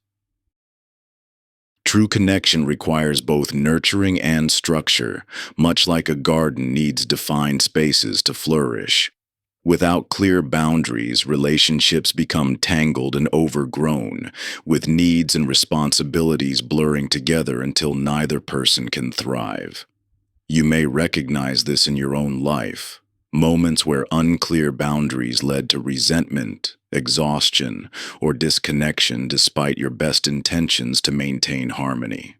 True connection requires both nurturing and structure, much like a garden needs defined spaces to flourish. Without clear boundaries, relationships become tangled and overgrown, with needs and responsibilities blurring together until neither person can thrive. You may recognize this in your own life. Moments where unclear boundaries led to resentment, exhaustion, or disconnection despite your best intentions to maintain harmony.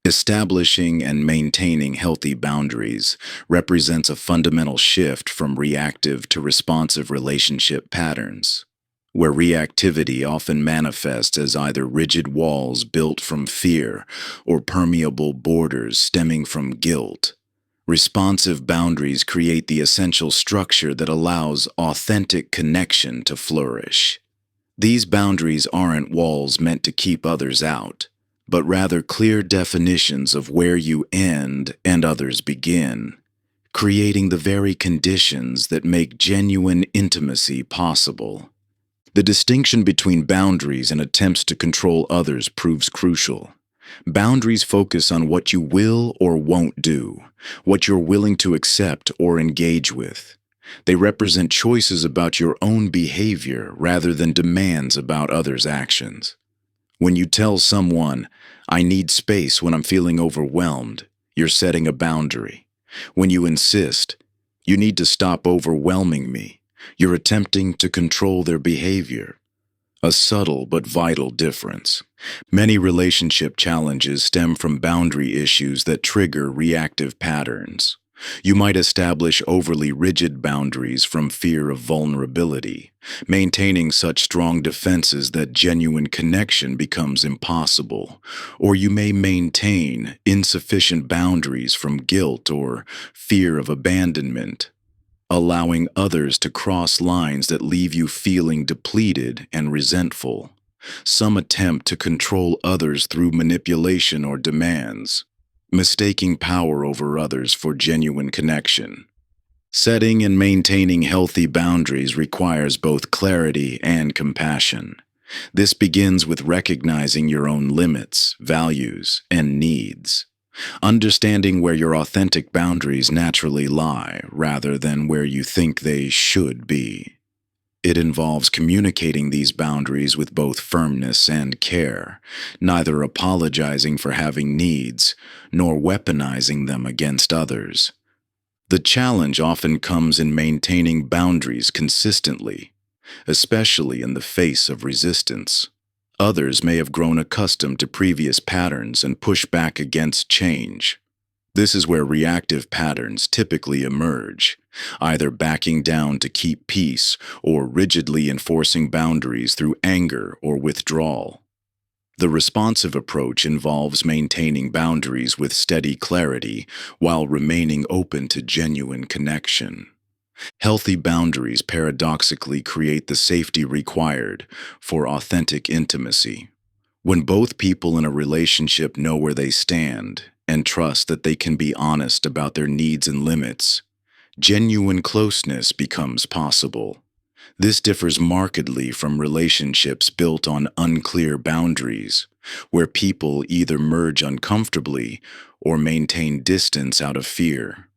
Establishing and maintaining healthy boundaries represents a fundamental shift from reactive to responsive relationship patterns, where reactivity often manifests as either rigid walls built from fear or permeable borders stemming from guilt. Responsive boundaries create the essential structure that allows authentic connection to flourish. These boundaries aren't walls meant to keep others out, but rather clear definitions of where you end and others begin, creating the very conditions that make genuine intimacy possible. The distinction between boundaries and attempts to control others proves crucial. Boundaries focus on what you will or won't do, what you're willing to accept or engage with. They represent choices about your own behavior rather than demands about others' actions. When you tell someone, "I need space when I'm feeling overwhelmed," you're setting a boundary. When you insist, "You need to stop overwhelming me," you're attempting to control their behavior. A subtle but vital difference. Many relationship challenges stem from boundary issues that trigger reactive patterns. You might establish overly rigid boundaries from fear of vulnerability, maintaining such strong defenses that genuine connection becomes impossible. Or you may maintain insufficient boundaries from guilt or fear of abandonment, allowing others to cross lines that leave you feeling depleted and resentful. Some attempt to control others through manipulation or demands, mistaking power over others for genuine connection. Setting and maintaining healthy boundaries requires both clarity and compassion. This begins with recognizing your own limits, values, and needs. Understanding where your authentic boundaries naturally lie rather than where you think they should be. It involves communicating these boundaries with both firmness and care, neither apologizing for having needs nor weaponizing them against others. The challenge often comes in maintaining boundaries consistently, especially in the face of resistance. Others may have grown accustomed to previous patterns and push back against change. This is where reactive patterns typically emerge, either backing down to keep peace or rigidly enforcing boundaries through anger or withdrawal. The responsive approach involves maintaining boundaries with steady clarity while remaining open to genuine connection. Healthy boundaries paradoxically create the safety required for authentic intimacy. When both people in a relationship know where they stand and trust that they can be honest about their needs and limits, genuine closeness becomes possible. This differs markedly from relationships built on unclear boundaries, where people either merge uncomfortably or maintain distance out of fear.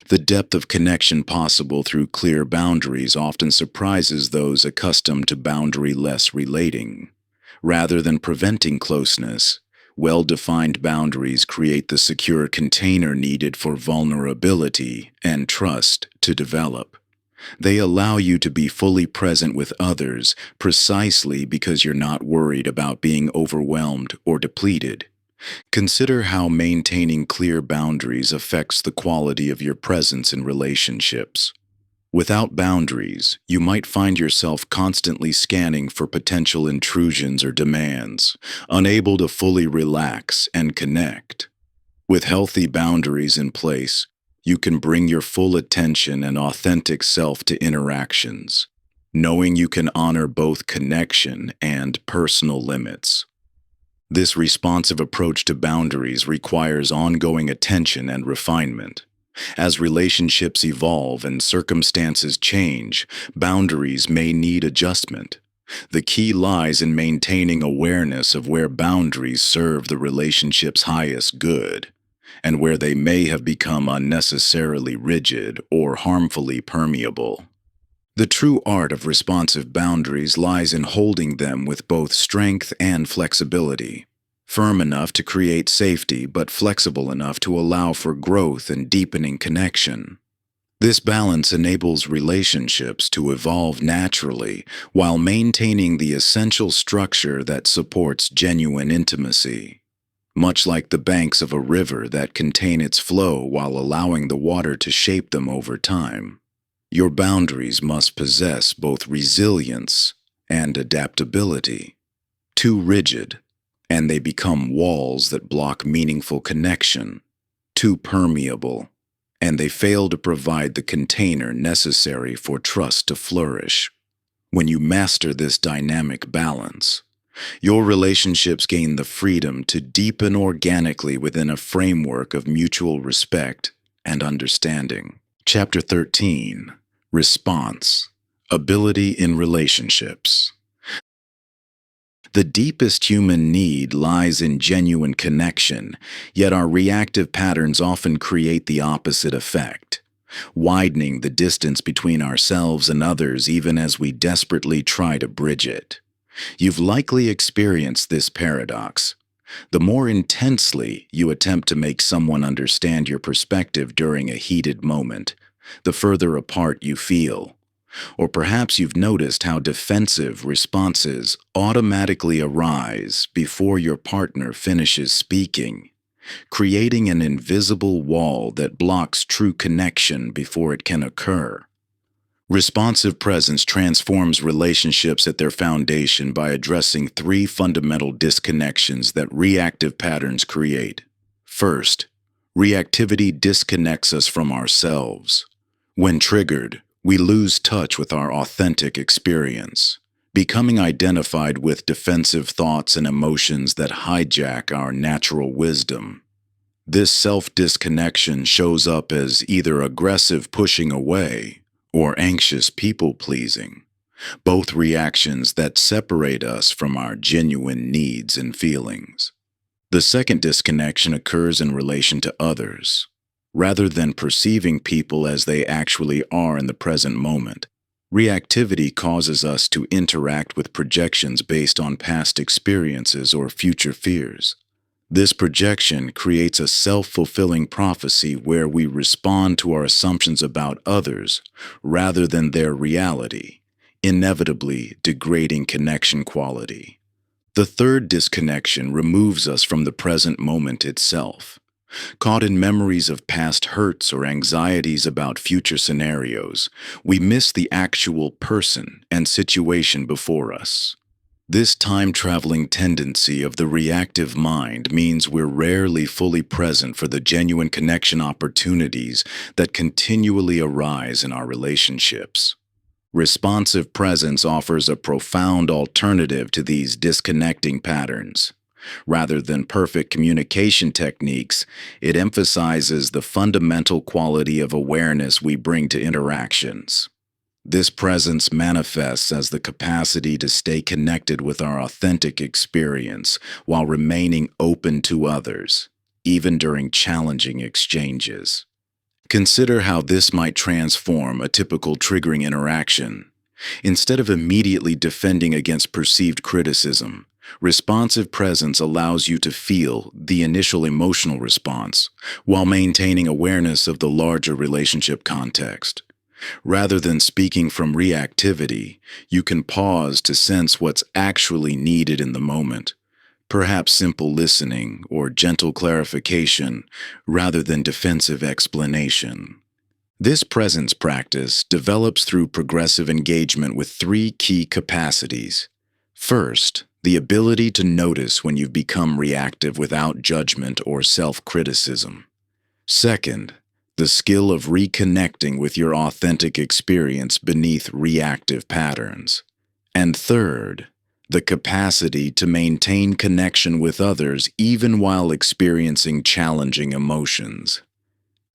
The depth of connection possible through clear boundaries often surprises those accustomed to boundary-less relating. Rather than preventing closeness, well-defined boundaries create the secure container needed for vulnerability and trust to develop. They allow you to be fully present with others precisely because you're not worried about being overwhelmed or depleted. Consider how maintaining clear boundaries affects the quality of your presence in relationships. Without boundaries, you might find yourself constantly scanning for potential intrusions or demands, unable to fully relax and connect. With healthy boundaries in place, you can bring your full attention and authentic self to interactions, knowing you can honor both connection and personal limits. This responsive approach to boundaries requires ongoing attention and refinement. As relationships evolve and circumstances change, boundaries may need adjustment. The key lies in maintaining awareness of where boundaries serve the relationship's highest good, and where they may have become unnecessarily rigid or harmfully permeable. The true art of responsive boundaries lies in holding them with both strength and flexibility, firm enough to create safety but flexible enough to allow for growth and deepening connection. This balance enables relationships to evolve naturally while maintaining the essential structure that supports genuine intimacy. Much like the banks of a river that contain its flow while allowing the water to shape them over time, your boundaries must possess both resilience and adaptability. Too rigid, and they become walls that block meaningful connection. Too permeable, and they fail to provide the container necessary for trust to flourish. When you master this dynamic balance, your relationships gain the freedom to deepen organically within a framework of mutual respect and understanding. Chapter 13. Response. Ability in relationships. The deepest human need lies in genuine connection, yet our reactive patterns often create the opposite effect, widening the distance between ourselves and others even as we desperately try to bridge it. You've likely experienced this paradox. The more intensely you attempt to make someone understand your perspective during a heated moment, the further apart you feel. Or perhaps you've noticed how defensive responses automatically arise before your partner finishes speaking, creating an invisible wall that blocks true connection before it can occur. Responsive presence transforms relationships at their foundation by addressing three fundamental disconnections that reactive patterns create. First, reactivity disconnects us from ourselves. When triggered, we lose touch with our authentic experience, becoming identified with defensive thoughts and emotions that hijack our natural wisdom. This self-disconnection shows up as either aggressive pushing away or anxious people-pleasing, both reactions that separate us from our genuine needs and feelings. The second disconnection occurs in relation to others. Rather than perceiving people as they actually are in the present moment, reactivity causes us to interact with projections based on past experiences or future fears. This projection creates a self-fulfilling prophecy where we respond to our assumptions about others rather than their reality, inevitably degrading connection quality. The third disconnection removes us from the present moment itself. Caught in memories of past hurts or anxieties about future scenarios, we miss the actual person and situation before us. This time-traveling tendency of the reactive mind means we're rarely fully present for the genuine connection opportunities that continually arise in our relationships. Responsive presence offers a profound alternative to these disconnecting patterns. Rather than perfect communication techniques, it emphasizes the fundamental quality of awareness we bring to interactions. This presence manifests as the capacity to stay connected with our authentic experience while remaining open to others, even during challenging exchanges. Consider how this might transform a typical triggering interaction. Instead of immediately defending against perceived criticism, responsive presence allows you to feel the initial emotional response while maintaining awareness of the larger relationship context. Rather than speaking from reactivity, you can pause to sense what's actually needed in the moment, perhaps simple listening or gentle clarification rather than defensive explanation. This presence practice develops through progressive engagement with three key capacities. First, the ability to notice when you've become reactive without judgment or self-criticism. Second, the skill of reconnecting with your authentic experience beneath reactive patterns. And third, the capacity to maintain connection with others even while experiencing challenging emotions.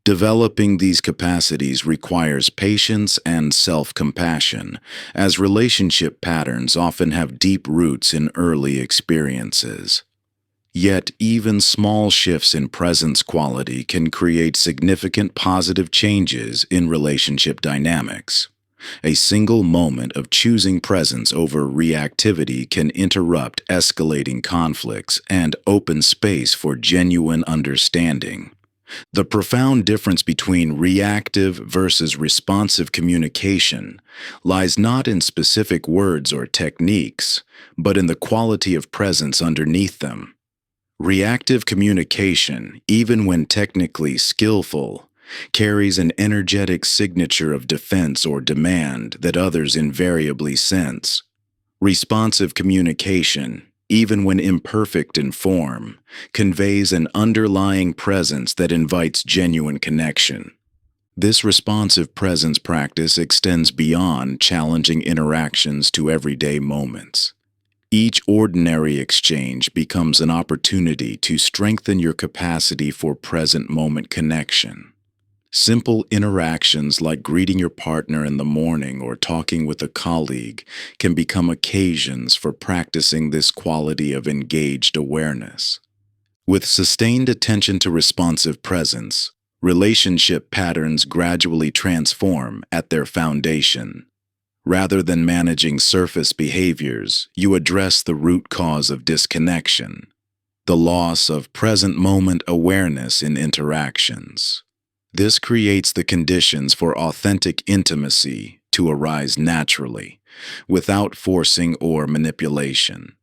Developing these capacities requires patience and self-compassion, as relationship patterns often have deep roots in early experiences. Yet, even small shifts in presence quality can create significant positive changes in relationship dynamics. A single moment of choosing presence over reactivity can interrupt escalating conflicts and open space for genuine understanding. The profound difference between reactive versus responsive communication lies not in specific words or techniques, but in the quality of presence underneath them. Reactive communication, even when technically skillful, carries an energetic signature of defense or demand that others invariably sense. Responsive communication, even when imperfect in form, conveys an underlying presence that invites genuine connection. This responsive presence practice extends beyond challenging interactions to everyday moments. Each ordinary exchange becomes an opportunity to strengthen your capacity for present moment connection. Simple interactions like greeting your partner in the morning or talking with a colleague can become occasions for practicing this quality of engaged awareness. With sustained attention to responsive presence, relationship patterns gradually transform at their foundation. Rather than managing surface behaviors, you address the root cause of disconnection, the loss of present moment awareness in interactions. This creates the conditions for authentic intimacy to arise naturally, without forcing or manipulation.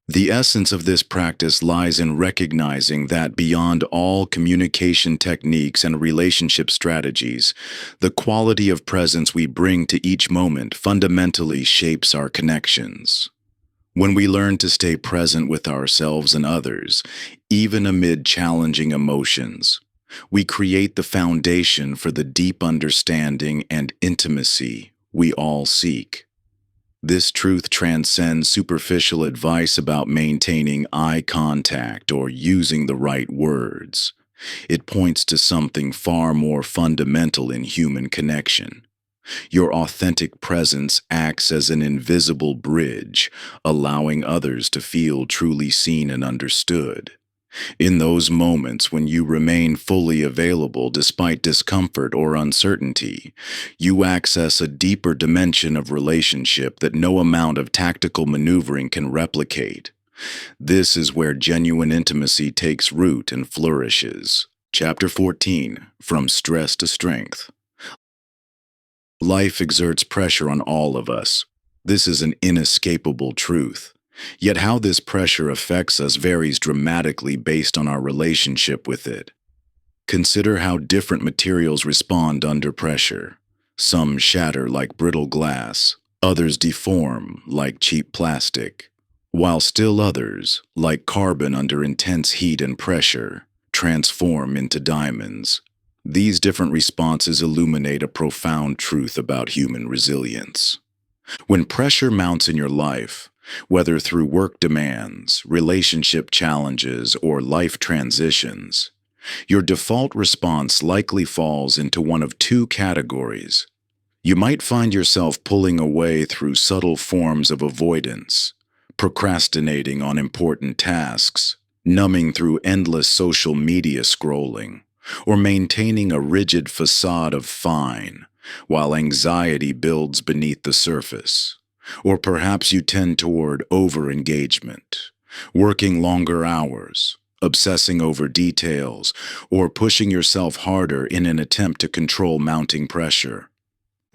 The essence of this practice lies in recognizing that beyond all communication techniques and relationship strategies, the quality of presence we bring to each moment fundamentally shapes our connections. When we learn to stay present with ourselves and others, even amid challenging emotions, we create the foundation for the deep understanding and intimacy we all seek. This truth transcends superficial advice about maintaining eye contact or using the right words. It points to something far more fundamental in human connection. Your authentic presence acts as an invisible bridge, allowing others to feel truly seen and understood. In those moments when you remain fully available despite discomfort or uncertainty, you access a deeper dimension of relationship that no amount of tactical maneuvering can replicate. This is where genuine intimacy takes root and flourishes. Chapter 14, From Stress to Strength. Life exerts pressure on all of us. This is an inescapable truth. Yet how this pressure affects us varies dramatically based on our relationship with it. Consider how different materials respond under pressure. Some shatter like brittle glass, others deform like cheap plastic, while still others, like carbon under intense heat and pressure, transform into diamonds. These different responses illuminate a profound truth about human resilience. When pressure mounts in your life, whether through work demands, relationship challenges, or life transitions, your default response likely falls into one of two categories. You might find yourself pulling away through subtle forms of avoidance, procrastinating on important tasks, numbing through endless social media scrolling, or maintaining a rigid facade of fine, while anxiety builds beneath the surface. Or perhaps you tend toward over-engagement, working longer hours, obsessing over details, or pushing yourself harder in an attempt to control mounting pressure.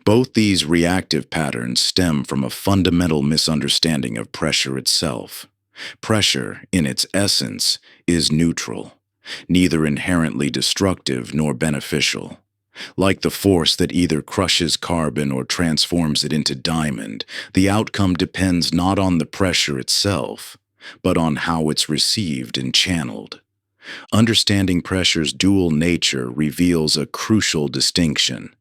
Both these reactive patterns stem from a fundamental misunderstanding of pressure itself. Pressure, in its essence, is neutral, neither inherently destructive nor beneficial. Like the force that either crushes carbon or transforms it into diamond, the outcome depends not on the pressure itself, but on how it's received and channeled. Understanding pressure's dual nature reveals a crucial distinction.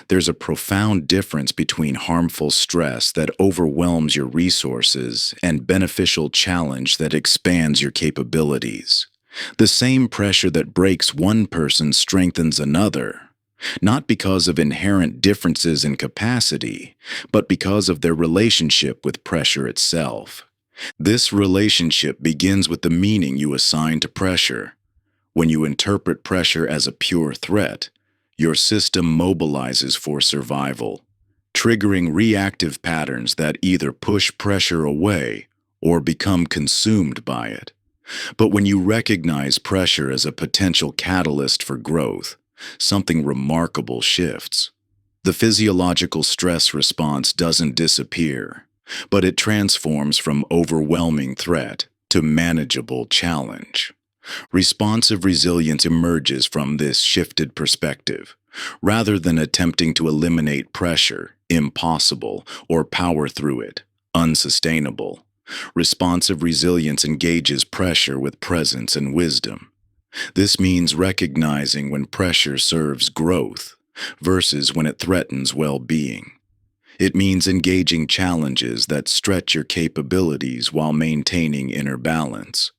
There's a profound difference between harmful stress that overwhelms your resources and beneficial challenge that expands your capabilities. The same pressure that breaks one person strengthens another, not because of inherent differences in capacity, but because of their relationship with pressure itself. This relationship begins with the meaning you assign to pressure. When you interpret pressure as a pure threat, your system mobilizes for survival, triggering reactive patterns that either push pressure away or become consumed by it. But when you recognize pressure as a potential catalyst for growth, something remarkable shifts. The physiological stress response doesn't disappear, but it transforms from overwhelming threat to manageable challenge. Responsive resilience emerges from this shifted perspective. Rather than attempting to eliminate pressure, impossible, or power through it, unsustainable, responsive resilience engages pressure with presence and wisdom. This means recognizing when pressure serves growth versus when it threatens well-being. It means engaging challenges that stretch your capabilities while maintaining inner balance.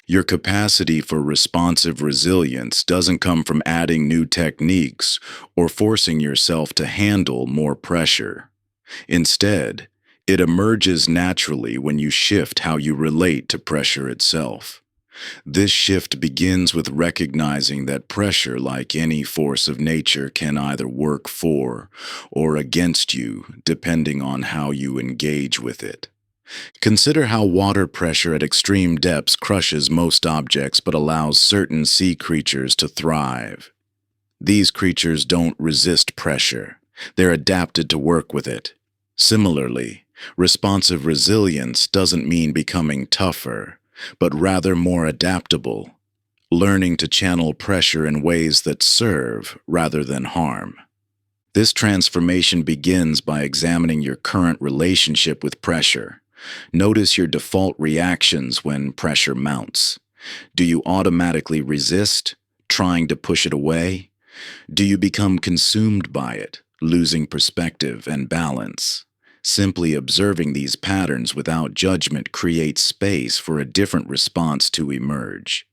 Your capacity for responsive resilience doesn't come from adding new techniques or forcing yourself to handle more pressure. Instead, it emerges naturally when you shift how you relate to pressure itself. This shift begins with recognizing that pressure, like any force of nature, can either work for or against you, depending on how you engage with it. Consider how water pressure at extreme depths crushes most objects but allows certain sea creatures to thrive. These creatures don't resist pressure. They're adapted to work with it. Similarly, responsive resilience doesn't mean becoming tougher, but rather more adaptable, learning to channel pressure in ways that serve rather than harm. This transformation begins by examining your current relationship with pressure. Notice your default reactions when pressure mounts. Do you automatically resist, trying to push it away? Do you become consumed by it, losing perspective and balance? Simply observing these patterns without judgment creates space for a different response to emerge.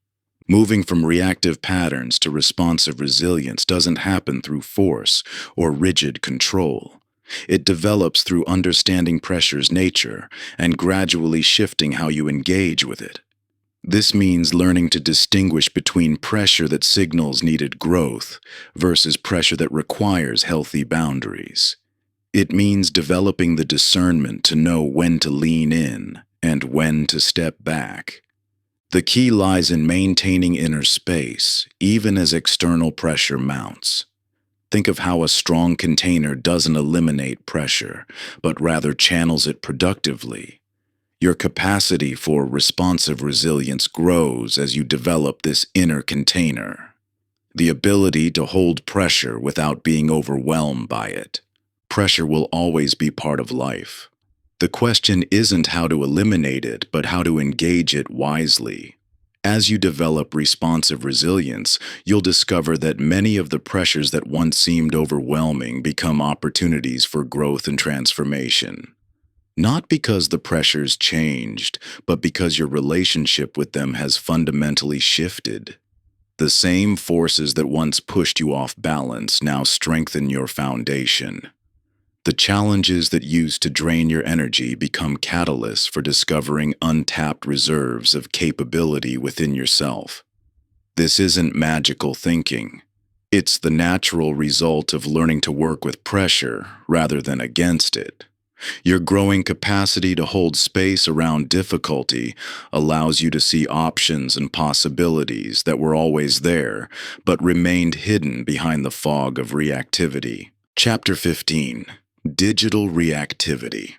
Moving from reactive patterns to responsive resilience doesn't happen through force or rigid control. It develops through understanding pressure's nature and gradually shifting how you engage with it. This means learning to distinguish between pressure that signals needed growth versus pressure that requires healthy boundaries. It means developing the discernment to know when to lean in and when to step back. The key lies in maintaining inner space, even as external pressure mounts. Think of how a strong container doesn't eliminate pressure, but rather channels it productively. Your capacity for responsive resilience grows as you develop this inner container, the ability to hold pressure without being overwhelmed by it. Pressure will always be part of life. The question isn't how to eliminate it, but how to engage it wisely. As you develop responsive resilience, you'll discover that many of the pressures that once seemed overwhelming become opportunities for growth and transformation. Not because the pressures changed, but because your relationship with them has fundamentally shifted. The same forces that once pushed you off balance now strengthen your foundation. The challenges that used to drain your energy become catalysts for discovering untapped reserves of capability within yourself. This isn't magical thinking. It's the natural result of learning to work with pressure rather than against it. Your growing capacity to hold space around difficulty allows you to see options and possibilities that were always there, but remained hidden behind the fog of reactivity. Chapter 15. Digital Reactivity.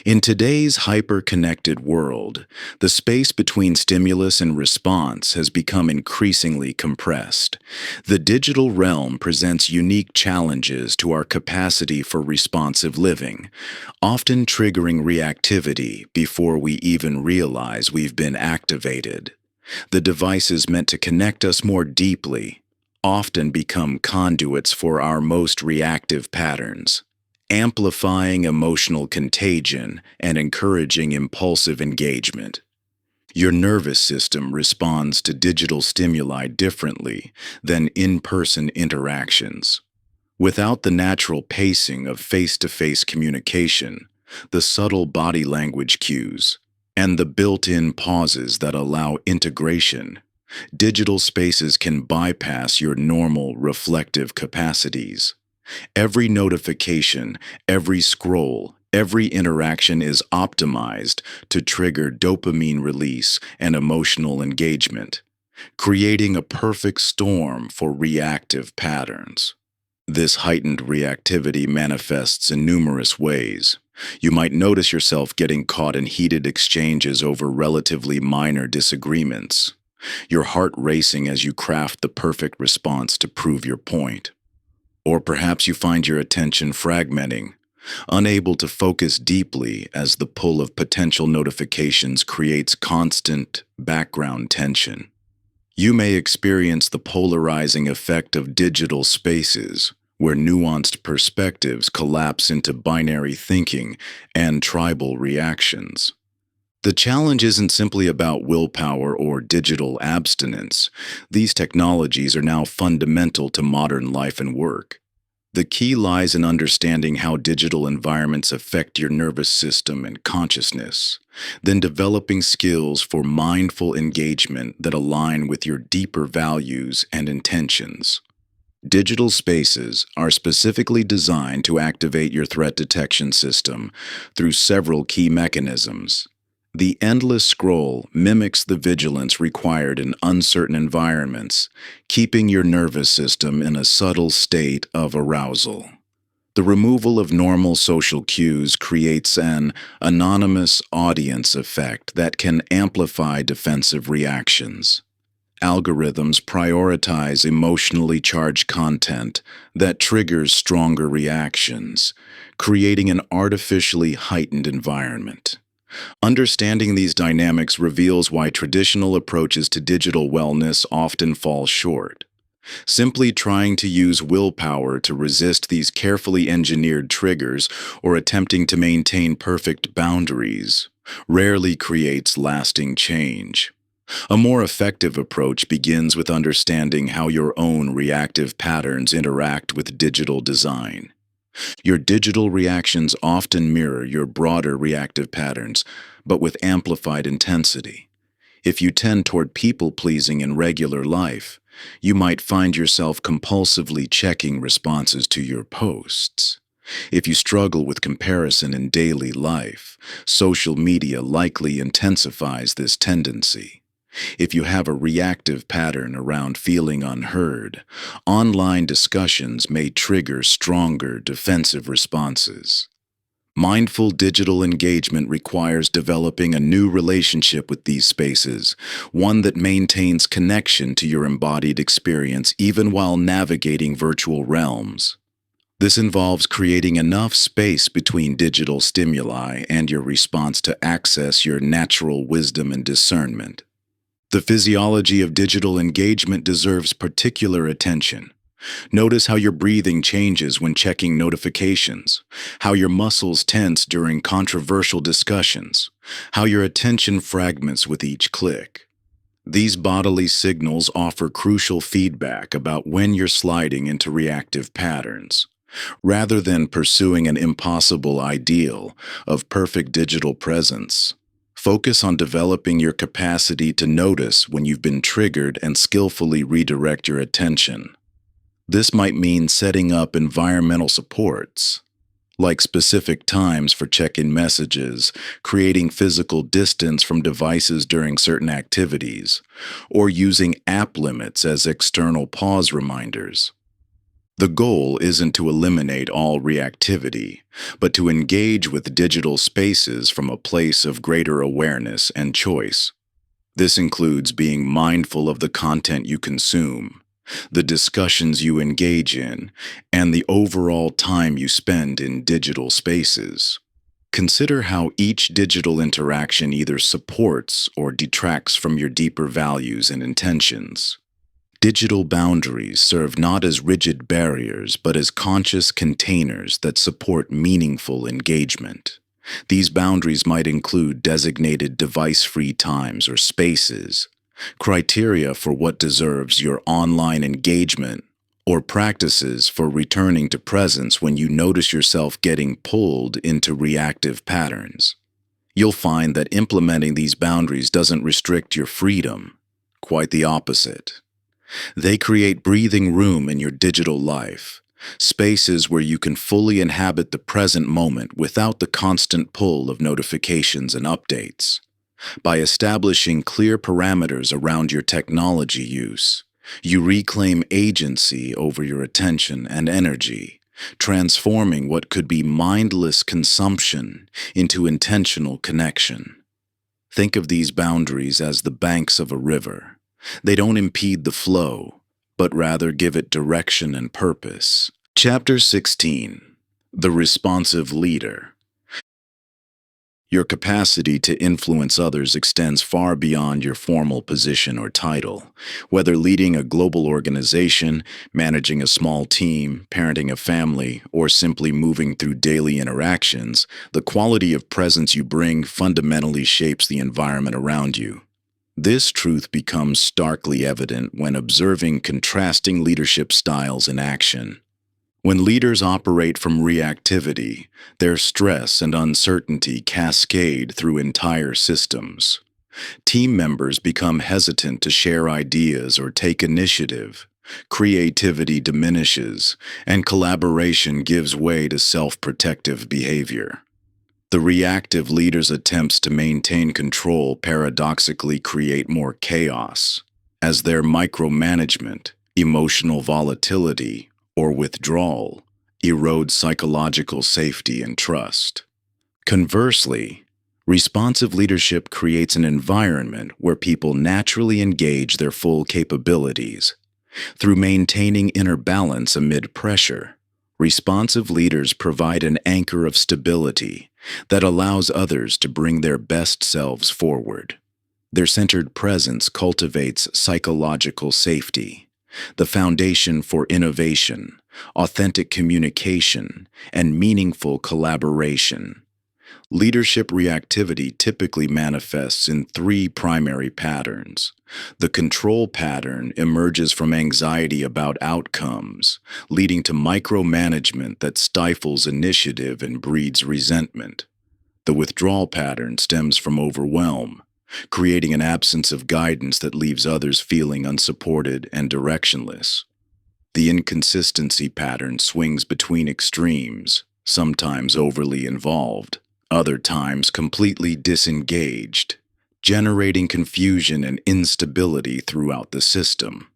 In today's hyper-connected world, the space between stimulus and response has become increasingly compressed. The digital realm presents unique challenges to our capacity for responsive living, often triggering reactivity before we even realize we've been activated. The devices meant to connect us more deeply often become conduits for our most reactive patterns, amplifying emotional contagion and encouraging impulsive engagement. Your nervous system responds to digital stimuli differently than in-person interactions. Without the natural pacing of face-to-face communication, the subtle body language cues, and the built-in pauses that allow integration, digital spaces can bypass your normal reflective capacities. Every notification, every scroll, every interaction is optimized to trigger dopamine release and emotional engagement, creating a perfect storm for reactive patterns. This heightened reactivity manifests in numerous ways. You might notice yourself getting caught in heated exchanges over relatively minor disagreements, your heart racing as you craft the perfect response to prove your point. Or perhaps you find your attention fragmenting, unable to focus deeply as the pull of potential notifications creates constant background tension. You may experience the polarizing effect of digital spaces, where nuanced perspectives collapse into binary thinking and tribal reactions. The challenge isn't simply about willpower or digital abstinence. These technologies are now fundamental to modern life and work. The key lies in understanding how digital environments affect your nervous system and consciousness, then developing skills for mindful engagement that align with your deeper values and intentions. Digital spaces are specifically designed to activate your threat detection system through several key mechanisms. The endless scroll mimics the vigilance required in uncertain environments, keeping your nervous system in a subtle state of arousal. The removal of normal social cues creates an anonymous audience effect that can amplify defensive reactions. Algorithms prioritize emotionally charged content that triggers stronger reactions, creating an artificially heightened environment. Understanding these dynamics reveals why traditional approaches to digital wellness often fall short. Simply trying to use willpower to resist these carefully engineered triggers or attempting to maintain perfect boundaries rarely creates lasting change. A more effective approach begins with understanding how your own reactive patterns interact with digital design. Your digital reactions often mirror your broader reactive patterns, but with amplified intensity. If you tend toward people-pleasing in regular life, you might find yourself compulsively checking responses to your posts. If you struggle with comparison in daily life, social media likely intensifies this tendency. If you have a reactive pattern around feeling unheard, online discussions may trigger stronger defensive responses. Mindful digital engagement requires developing a new relationship with these spaces, one that maintains connection to your embodied experience even while navigating virtual realms. This involves creating enough space between digital stimuli and your response to access your natural wisdom and discernment. The physiology of digital engagement deserves particular attention. Notice how your breathing changes when checking notifications, how your muscles tense during controversial discussions, how your attention fragments with each click. These bodily signals offer crucial feedback about when you're sliding into reactive patterns. Rather than pursuing an impossible ideal of perfect digital presence, focus on developing your capacity to notice when you've been triggered and skillfully redirect your attention. This might mean setting up environmental supports, like specific times for check-in messages, creating physical distance from devices during certain activities, or using app limits as external pause reminders. The goal isn't to eliminate all reactivity, but to engage with digital spaces from a place of greater awareness and choice. This includes being mindful of the content you consume, the discussions you engage in, and the overall time you spend in digital spaces. Consider how each digital interaction either supports or detracts from your deeper values and intentions. Digital boundaries serve not as rigid barriers but as conscious containers that support meaningful engagement. These boundaries might include designated device-free times or spaces, criteria for what deserves your online engagement, or practices for returning to presence when you notice yourself getting pulled into reactive patterns. You'll find that implementing these boundaries doesn't restrict your freedom. Quite the opposite. They create breathing room in your digital life, spaces where you can fully inhabit the present moment without the constant pull of notifications and updates. By establishing clear parameters around your technology use, you reclaim agency over your attention and energy, transforming what could be mindless consumption into intentional connection. Think of these boundaries as the banks of a river. They don't impede the flow, but rather give it direction and purpose. Chapter 16. The Responsive Leader. Your capacity to influence others extends far beyond your formal position or title. Whether leading a global organization, managing a small team, parenting a family, or simply moving through daily interactions, the quality of presence you bring fundamentally shapes the environment around you. This truth becomes starkly evident when observing contrasting leadership styles in action. When leaders operate from reactivity, their stress and uncertainty cascade through entire systems. Team members become hesitant to share ideas or take initiative. Creativity diminishes, and collaboration gives way to self-protective behavior. The reactive leader's attempts to maintain control paradoxically create more chaos, as their micromanagement, emotional volatility, or withdrawal erode psychological safety and trust. Conversely, responsive leadership creates an environment where people naturally engage their full capabilities. Through maintaining inner balance amid pressure, responsive leaders provide an anchor of stability that allows others to bring their best selves forward. Their centered presence cultivates psychological safety, the foundation for innovation, authentic communication, and meaningful collaboration. Leadership reactivity typically manifests in three primary patterns. The control pattern emerges from anxiety about outcomes, leading to micromanagement that stifles initiative and breeds resentment. The withdrawal pattern stems from overwhelm, creating an absence of guidance that leaves others feeling unsupported and directionless. The inconsistency pattern swings between extremes, sometimes overly involved, other times completely disengaged, generating confusion and instability throughout the system.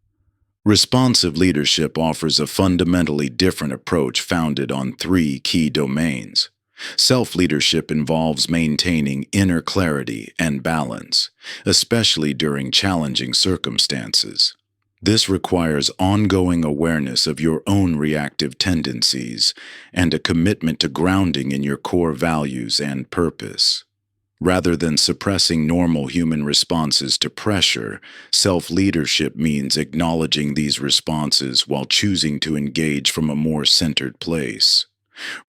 Responsive leadership offers a fundamentally different approach founded on three key domains: Self-leadership involves maintaining inner clarity and balance, especially during challenging circumstances. This requires ongoing awareness of your own reactive tendencies and a commitment to grounding in your core values and purpose. Rather than suppressing normal human responses to pressure, self-leadership means acknowledging these responses while choosing to engage from a more centered place.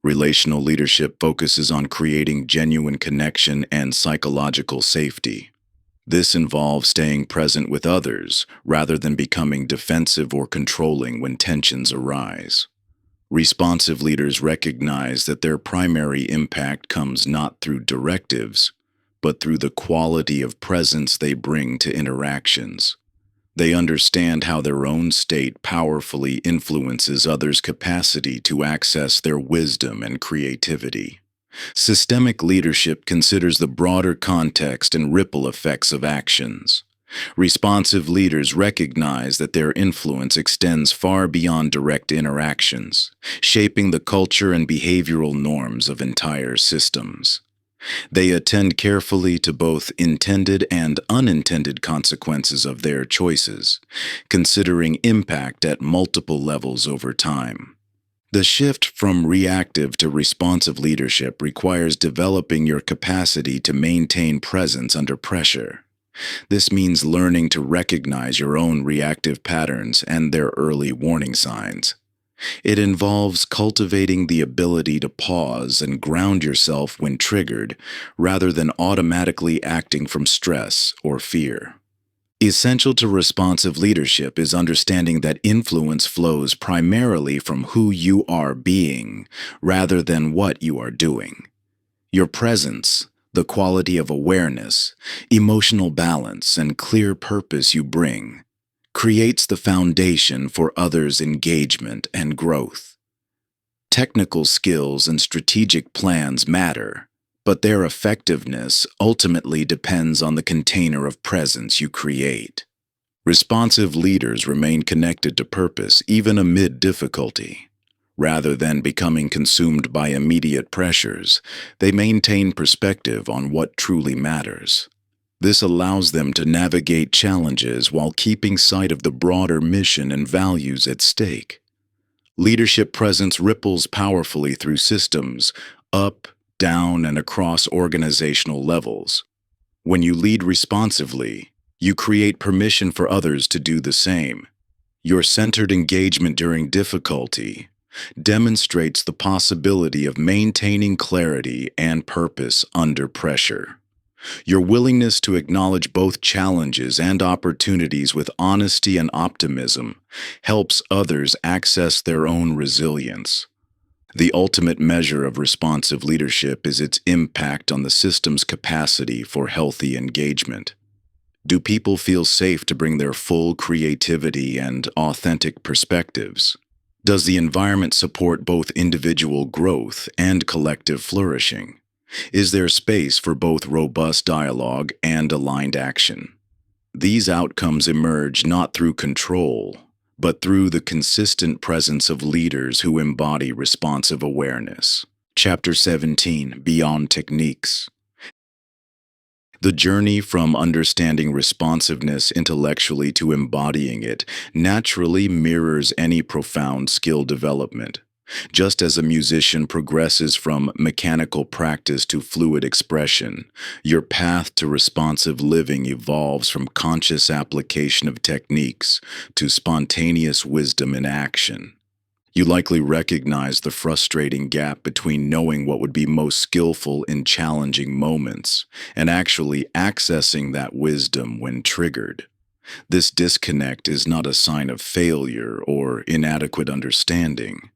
Relational leadership focuses on creating genuine connection and psychological safety. This involves staying present with others rather than becoming defensive or controlling when tensions arise. Responsive leaders recognize that their primary impact comes not through directives, but through the quality of presence they bring to interactions. They understand how their own state powerfully influences others' capacity to access their wisdom and creativity. Systemic leadership considers the broader context and ripple effects of actions. Responsive leaders recognize that their influence extends far beyond direct interactions, shaping the culture and behavioral norms of entire systems. They attend carefully to both intended and unintended consequences of their choices, considering impact at multiple levels over time. The shift from reactive to responsive leadership requires developing your capacity to maintain presence under pressure. This means learning to recognize your own reactive patterns and their early warning signs. It involves cultivating the ability to pause and ground yourself when triggered, rather than automatically acting from stress or fear. Essential to responsive leadership is understanding that influence flows primarily from who you are being, rather than what you are doing. Your presence, the quality of awareness, emotional balance, and clear purpose you bring, creates the foundation for others' engagement and growth. Technical skills and strategic plans matter, but their effectiveness ultimately depends on the container of presence you create. Responsive leaders remain connected to purpose even amid difficulty. Rather than becoming consumed by immediate pressures, they maintain perspective on what truly matters. This allows them to navigate challenges while keeping sight of the broader mission and values at stake. Leadership presence ripples powerfully through systems, up, down, and across organizational levels. When you lead responsively, you create permission for others to do the same. Your centered engagement during difficulty demonstrates the possibility of maintaining clarity and purpose under pressure. Your willingness to acknowledge both challenges and opportunities with honesty and optimism helps others access their own resilience. The ultimate measure of responsive leadership is its impact on the system's capacity for healthy engagement. Do people feel safe to bring their full creativity and authentic perspectives? Does the environment support both individual growth and collective flourishing? Is there space for both robust dialogue and aligned action? These outcomes emerge not through control, but through the consistent presence of leaders who embody responsive awareness. Chapter 17, Beyond Techniques. The journey from understanding responsiveness intellectually to embodying it naturally mirrors any profound skill development. Just as a musician progresses from mechanical practice to fluid expression, your path to responsive living evolves from conscious application of techniques to spontaneous wisdom in action. You likely recognize the frustrating gap between knowing what would be most skillful in challenging moments and actually accessing that wisdom when triggered. This disconnect is not a sign of failure or inadequate understanding.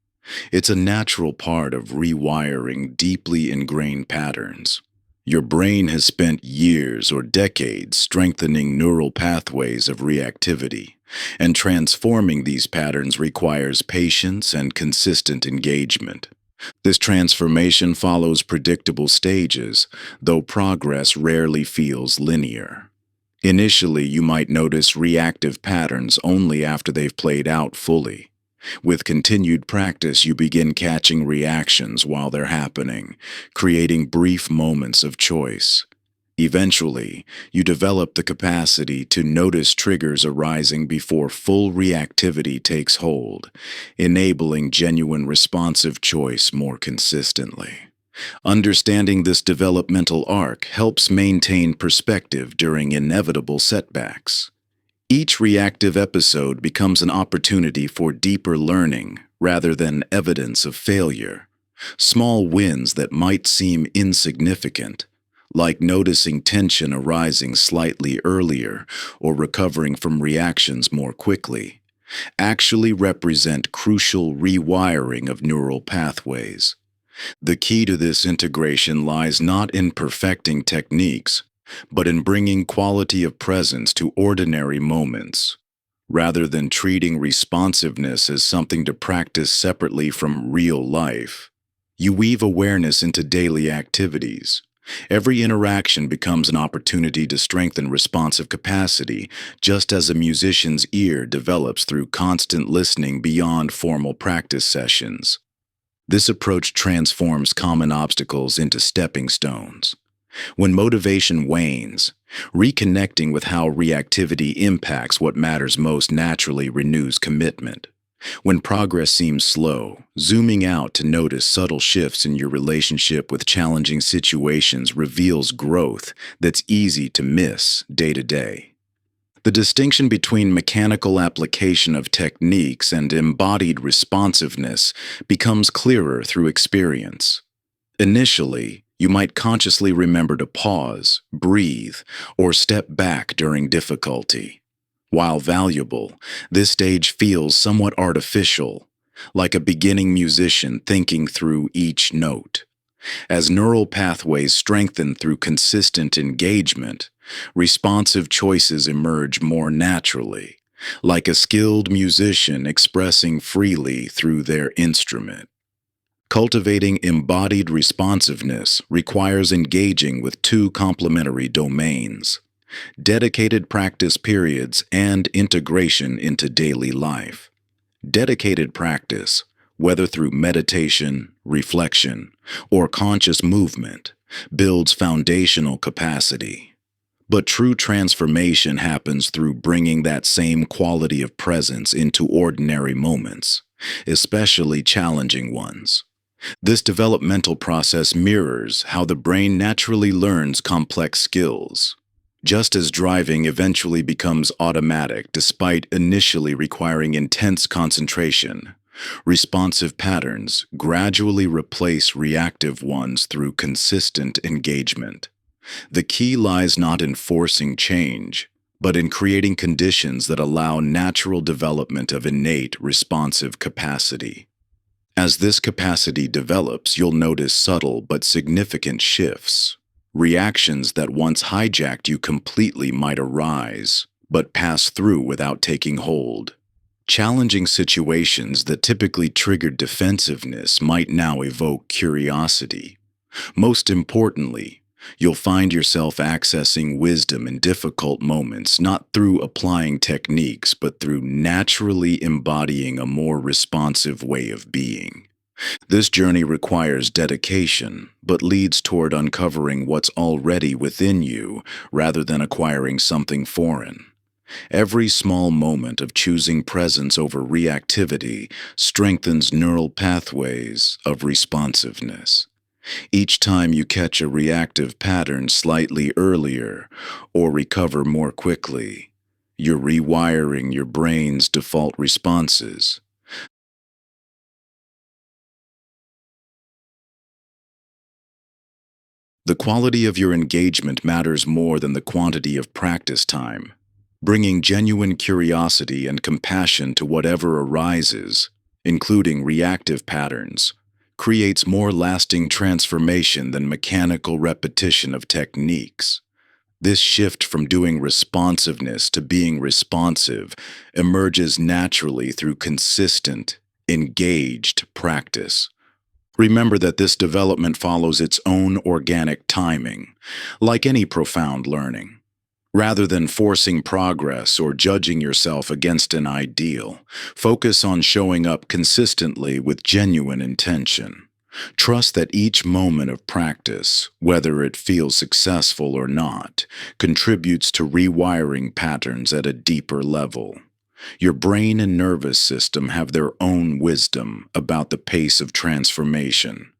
It's a natural part of rewiring deeply ingrained patterns. Your brain has spent years or decades strengthening neural pathways of reactivity, and transforming these patterns requires patience and consistent engagement. This transformation follows predictable stages, though progress rarely feels linear. Initially, you might notice reactive patterns only after they've played out fully. With continued practice, you begin catching reactions while they're happening, creating brief moments of choice. Eventually, you develop the capacity to notice triggers arising before full reactivity takes hold, enabling genuine responsive choice more consistently. Understanding this developmental arc helps maintain perspective during inevitable setbacks. Each reactive episode becomes an opportunity for deeper learning rather than evidence of failure. Small wins that might seem insignificant, like noticing tension arising slightly earlier or recovering from reactions more quickly, actually represent crucial rewiring of neural pathways. The key to this integration lies not in perfecting techniques, but in bringing quality of presence to ordinary moments. Rather than treating responsiveness as something to practice separately from real life, you weave awareness into daily activities. Every interaction becomes an opportunity to strengthen responsive capacity, just as a musician's ear develops through constant listening beyond formal practice sessions. This approach transforms common obstacles into stepping stones. When motivation wanes, reconnecting with how reactivity impacts what matters most naturally renews commitment. When progress seems slow, zooming out to notice subtle shifts in your relationship with challenging situations reveals growth that's easy to miss day to day. The distinction between mechanical application of techniques and embodied responsiveness becomes clearer through experience. Initially, you might consciously remember to pause, breathe, or step back during difficulty. While valuable, this stage feels somewhat artificial, like a beginning musician thinking through each note. As neural pathways strengthen through consistent engagement, responsive choices emerge more naturally, like a skilled musician expressing freely through their instrument. Cultivating embodied responsiveness requires engaging with two complementary domains: dedicated practice periods and integration into daily life. Dedicated practice, whether through meditation, reflection, or conscious movement, builds foundational capacity. But true transformation happens through bringing that same quality of presence into ordinary moments, especially challenging ones. This developmental process mirrors how the brain naturally learns complex skills. Just as driving eventually becomes automatic despite initially requiring intense concentration, responsive patterns gradually replace reactive ones through consistent engagement. The key lies not in forcing change, but in creating conditions that allow natural development of innate responsive capacity. As this capacity develops, you'll notice subtle but significant shifts. Reactions that once hijacked you completely might arise, but pass through without taking hold. Challenging situations that typically triggered defensiveness might now evoke curiosity. Most importantly, you'll find yourself accessing wisdom in difficult moments not through applying techniques, but through naturally embodying a more responsive way of being. This journey requires dedication, but leads toward uncovering what's already within you rather than acquiring something foreign. Every small moment of choosing presence over reactivity strengthens neural pathways of responsiveness. Each time you catch a reactive pattern slightly earlier or recover more quickly, you're rewiring your brain's default responses. The quality of your engagement matters more than the quantity of practice time. Bringing genuine curiosity and compassion to whatever arises, including reactive patterns, creates more lasting transformation than mechanical repetition of techniques. This shift from doing responsiveness to being responsive emerges naturally through consistent, engaged practice. Remember that this development follows its own organic timing, like any profound learning. Rather than forcing progress or judging yourself against an ideal, focus on showing up consistently with genuine intention. Trust that each moment of practice, whether it feels successful or not, contributes to rewiring patterns at a deeper level. Your brain and nervous system have their own wisdom about the pace of transformation.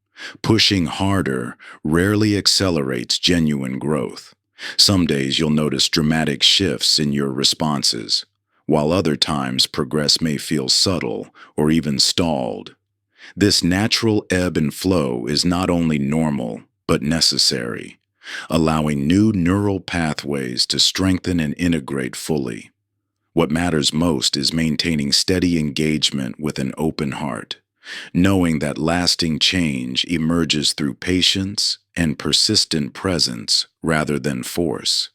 Pushing harder rarely accelerates genuine growth. Some days you'll notice dramatic shifts in your responses, while other times progress may feel subtle or even stalled. This natural ebb and flow is not only normal, but necessary, allowing new neural pathways to strengthen and integrate fully. What matters most is maintaining steady engagement with an open heart, knowing that lasting change emerges through patience and persistent presence rather than force.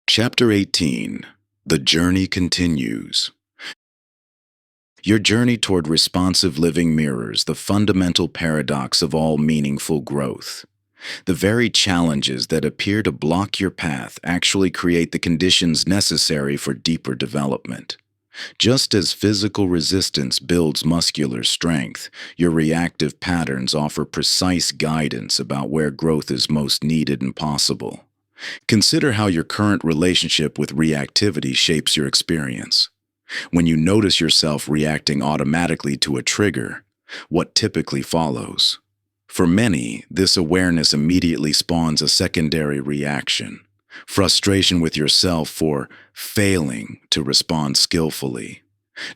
Chapter 18. The Journey Continues. Your journey toward responsive living mirrors the fundamental paradox of all meaningful growth. The very challenges that appear to block your path actually create the conditions necessary for deeper development. Just as physical resistance builds muscular strength, your reactive patterns offer precise guidance about where growth is most needed and possible. Consider how your current relationship with reactivity shapes your experience. When you notice yourself reacting automatically to a trigger, what typically follows? For many, this awareness immediately spawns a secondary reaction: frustration with yourself for failing to respond skillfully,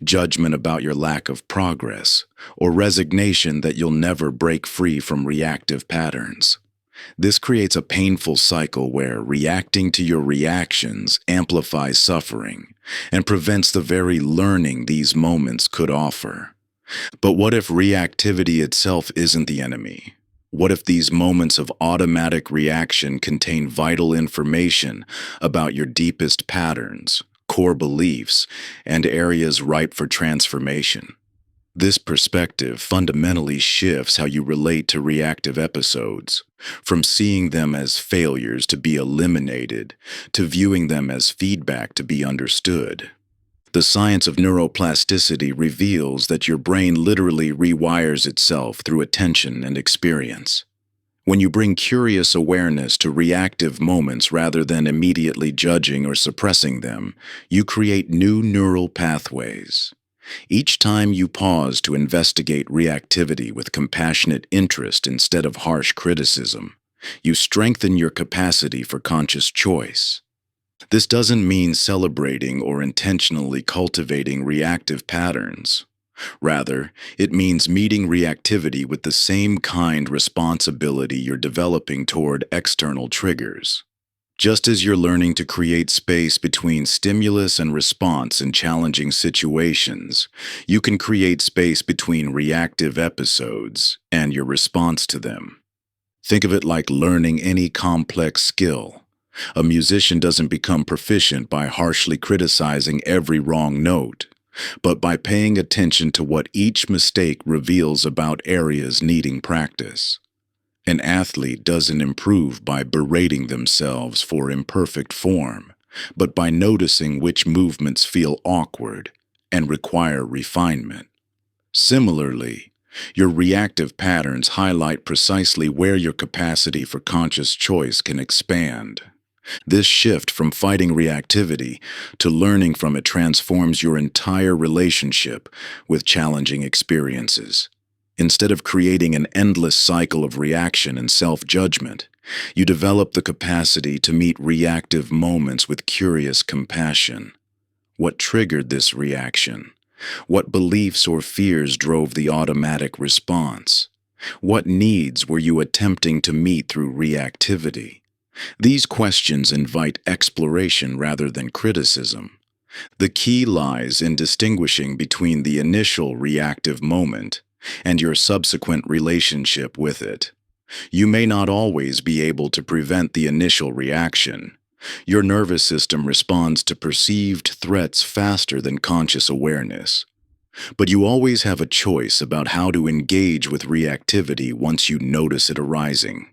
judgment about your lack of progress, or resignation that you'll never break free from reactive patterns. This creates a painful cycle where reacting to your reactions amplifies suffering and prevents the very learning these moments could offer. But what if reactivity itself isn't the enemy? What if these moments of automatic reaction contain vital information about your deepest patterns, core beliefs, and areas ripe for transformation? This perspective fundamentally shifts how you relate to reactive episodes, from seeing them as failures to be eliminated to viewing them as feedback to be understood. The science of neuroplasticity reveals that your brain literally rewires itself through attention and experience. When you bring curious awareness to reactive moments rather than immediately judging or suppressing them, you create new neural pathways. Each time you pause to investigate reactivity with compassionate interest instead of harsh criticism, you strengthen your capacity for conscious choice. This doesn't mean celebrating or intentionally cultivating reactive patterns. Rather, it means meeting reactivity with the same kind responsibility you're developing toward external triggers. Just as you're learning to create space between stimulus and response in challenging situations, you can create space between reactive episodes and your response to them. Think of it like learning any complex skill. A musician doesn't become proficient by harshly criticizing every wrong note, but by paying attention to what each mistake reveals about areas needing practice. An athlete doesn't improve by berating themselves for imperfect form, but by noticing which movements feel awkward and require refinement. Similarly, your reactive patterns highlight precisely where your capacity for conscious choice can expand. This shift from fighting reactivity to learning from it transforms your entire relationship with challenging experiences. Instead of creating an endless cycle of reaction and self-judgment, you develop the capacity to meet reactive moments with curious compassion. What triggered this reaction? What beliefs or fears drove the automatic response? What needs were you attempting to meet through reactivity? These questions invite exploration rather than criticism. The key lies in distinguishing between the initial reactive moment and your subsequent relationship with it. You may not always be able to prevent the initial reaction. Your nervous system responds to perceived threats faster than conscious awareness. But you always have a choice about how to engage with reactivity once you notice it arising.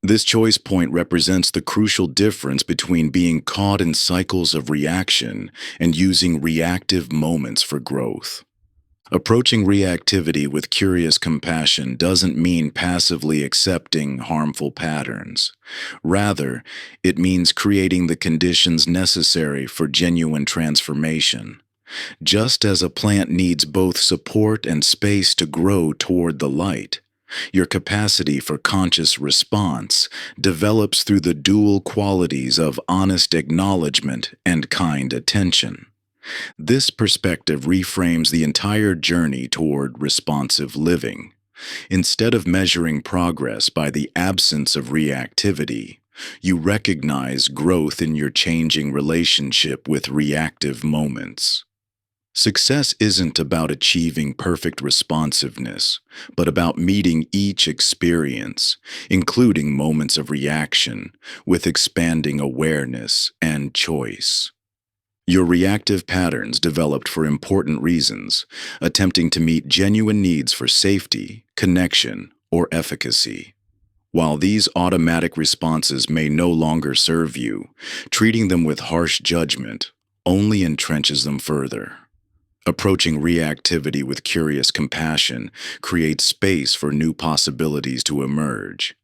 This choice point represents the crucial difference between being caught in cycles of reaction and using reactive moments for growth. Approaching reactivity with curious compassion doesn't mean passively accepting harmful patterns. Rather, it means creating the conditions necessary for genuine transformation. Just as a plant needs both support and space to grow toward the light, your capacity for conscious response develops through the dual qualities of honest acknowledgement and kind attention. This perspective reframes the entire journey toward responsive living. Instead of measuring progress by the absence of reactivity, you recognize growth in your changing relationship with reactive moments. Success isn't about achieving perfect responsiveness, but about meeting each experience, including moments of reaction, with expanding awareness and choice. Your reactive patterns developed for important reasons, attempting to meet genuine needs for safety, connection, or efficacy. While these automatic responses may no longer serve you, treating them with harsh judgment only entrenches them further. Approaching reactivity with curious compassion creates space for new possibilities to emerge.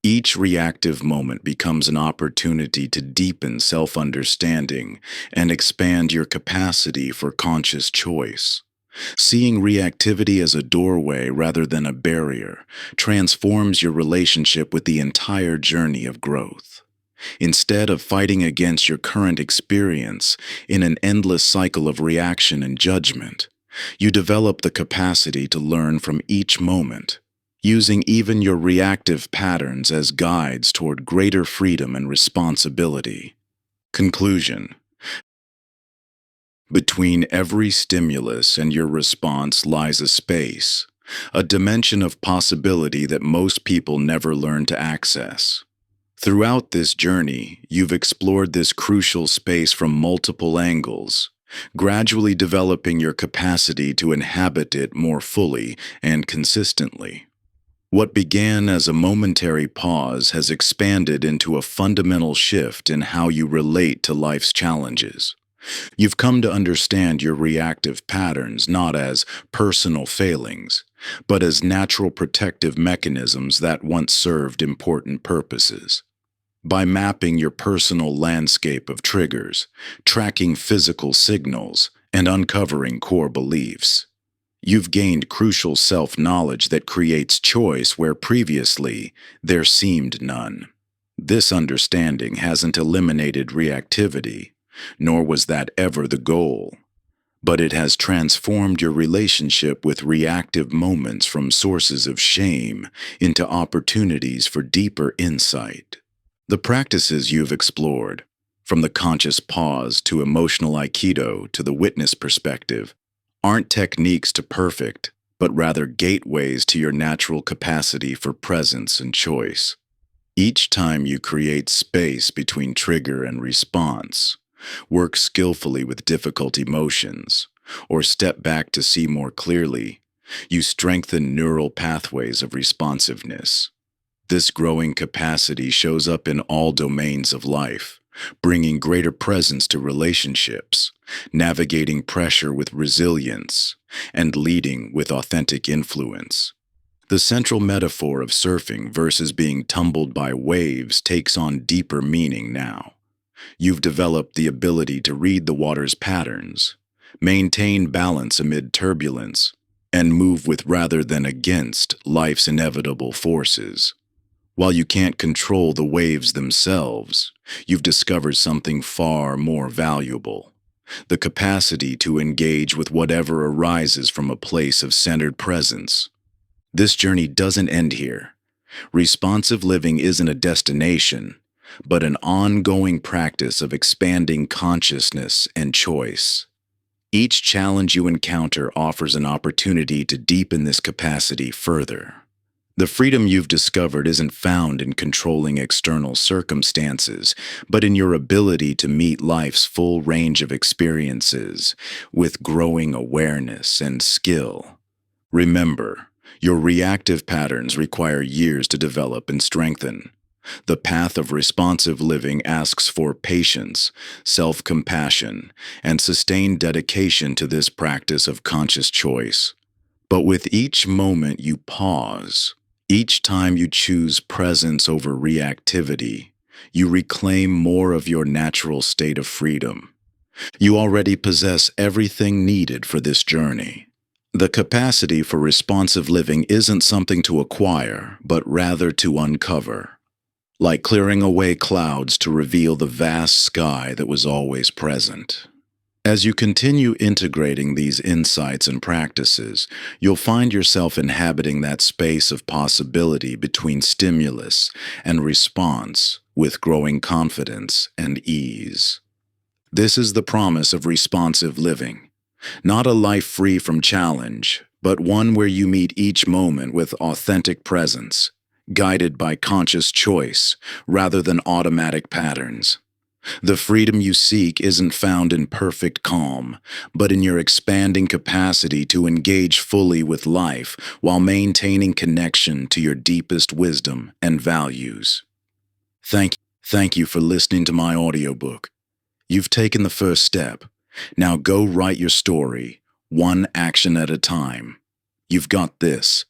Each reactive moment becomes an opportunity to deepen self-understanding and expand your capacity for conscious choice. Seeing reactivity as a doorway rather than a barrier transforms your relationship with the entire journey of growth. Instead of fighting against your current experience in an endless cycle of reaction and judgment, you develop the capacity to learn from each moment, using even your reactive patterns as guides toward greater freedom and responsibility. Conclusion: between every stimulus and your response lies a space, a dimension of possibility that most people never learn to access. Throughout this journey, you've explored this crucial space from multiple angles, gradually developing your capacity to inhabit it more fully and consistently. What began as a momentary pause has expanded into a fundamental shift in how you relate to life's challenges. You've come to understand your reactive patterns not as personal failings, but as natural protective mechanisms that once served important purposes. By mapping your personal landscape of triggers, tracking physical signals, and uncovering core beliefs, you've gained crucial self-knowledge that creates choice where previously there seemed none. This understanding hasn't eliminated reactivity, nor was that ever the goal, but it has transformed your relationship with reactive moments from sources of shame into opportunities for deeper insight. The practices you've explored, from the conscious pause to emotional aikido to the witness perspective, aren't techniques to perfect, but rather gateways to your natural capacity for presence and choice. Each time you create space between trigger and response, work skillfully with difficult emotions, or step back to see more clearly, you strengthen neural pathways of responsiveness. This growing capacity shows up in all domains of life, bringing greater presence to relationships, navigating pressure with resilience, and leading with authentic influence. The central metaphor of surfing versus being tumbled by waves takes on deeper meaning now. You've developed the ability to read the water's patterns, maintain balance amid turbulence, and move with rather than against life's inevitable forces. While you can't control the waves themselves, you've discovered something far more valuable: the capacity to engage with whatever arises from a place of centered presence. This journey doesn't end here. Responsive living isn't a destination, but an ongoing practice of expanding consciousness and choice. Each challenge you encounter offers an opportunity to deepen this capacity further. The freedom you've discovered isn't found in controlling external circumstances, but in your ability to meet life's full range of experiences with growing awareness and skill. Remember, your reactive patterns require years to develop and strengthen. The path of responsive living asks for patience, self-compassion, and sustained dedication to this practice of conscious choice. But with each moment you pause, each time you choose presence over reactivity, you reclaim more of your natural state of freedom. You already possess everything needed for this journey. The capacity for responsive living isn't something to acquire, but rather to uncover, like clearing away clouds to reveal the vast sky that was always present. As you continue integrating these insights and practices, you'll find yourself inhabiting that space of possibility between stimulus and response with growing confidence and ease. This is the promise of responsive living, not a life free from challenge, but one where you meet each moment with authentic presence, guided by conscious choice rather than automatic patterns. The freedom you seek isn't found in perfect calm, but in your expanding capacity to engage fully with life while maintaining connection to your deepest wisdom and values. Thank you for listening to my audiobook. You've taken the first step. Now go write your story, one action at a time. You've got this.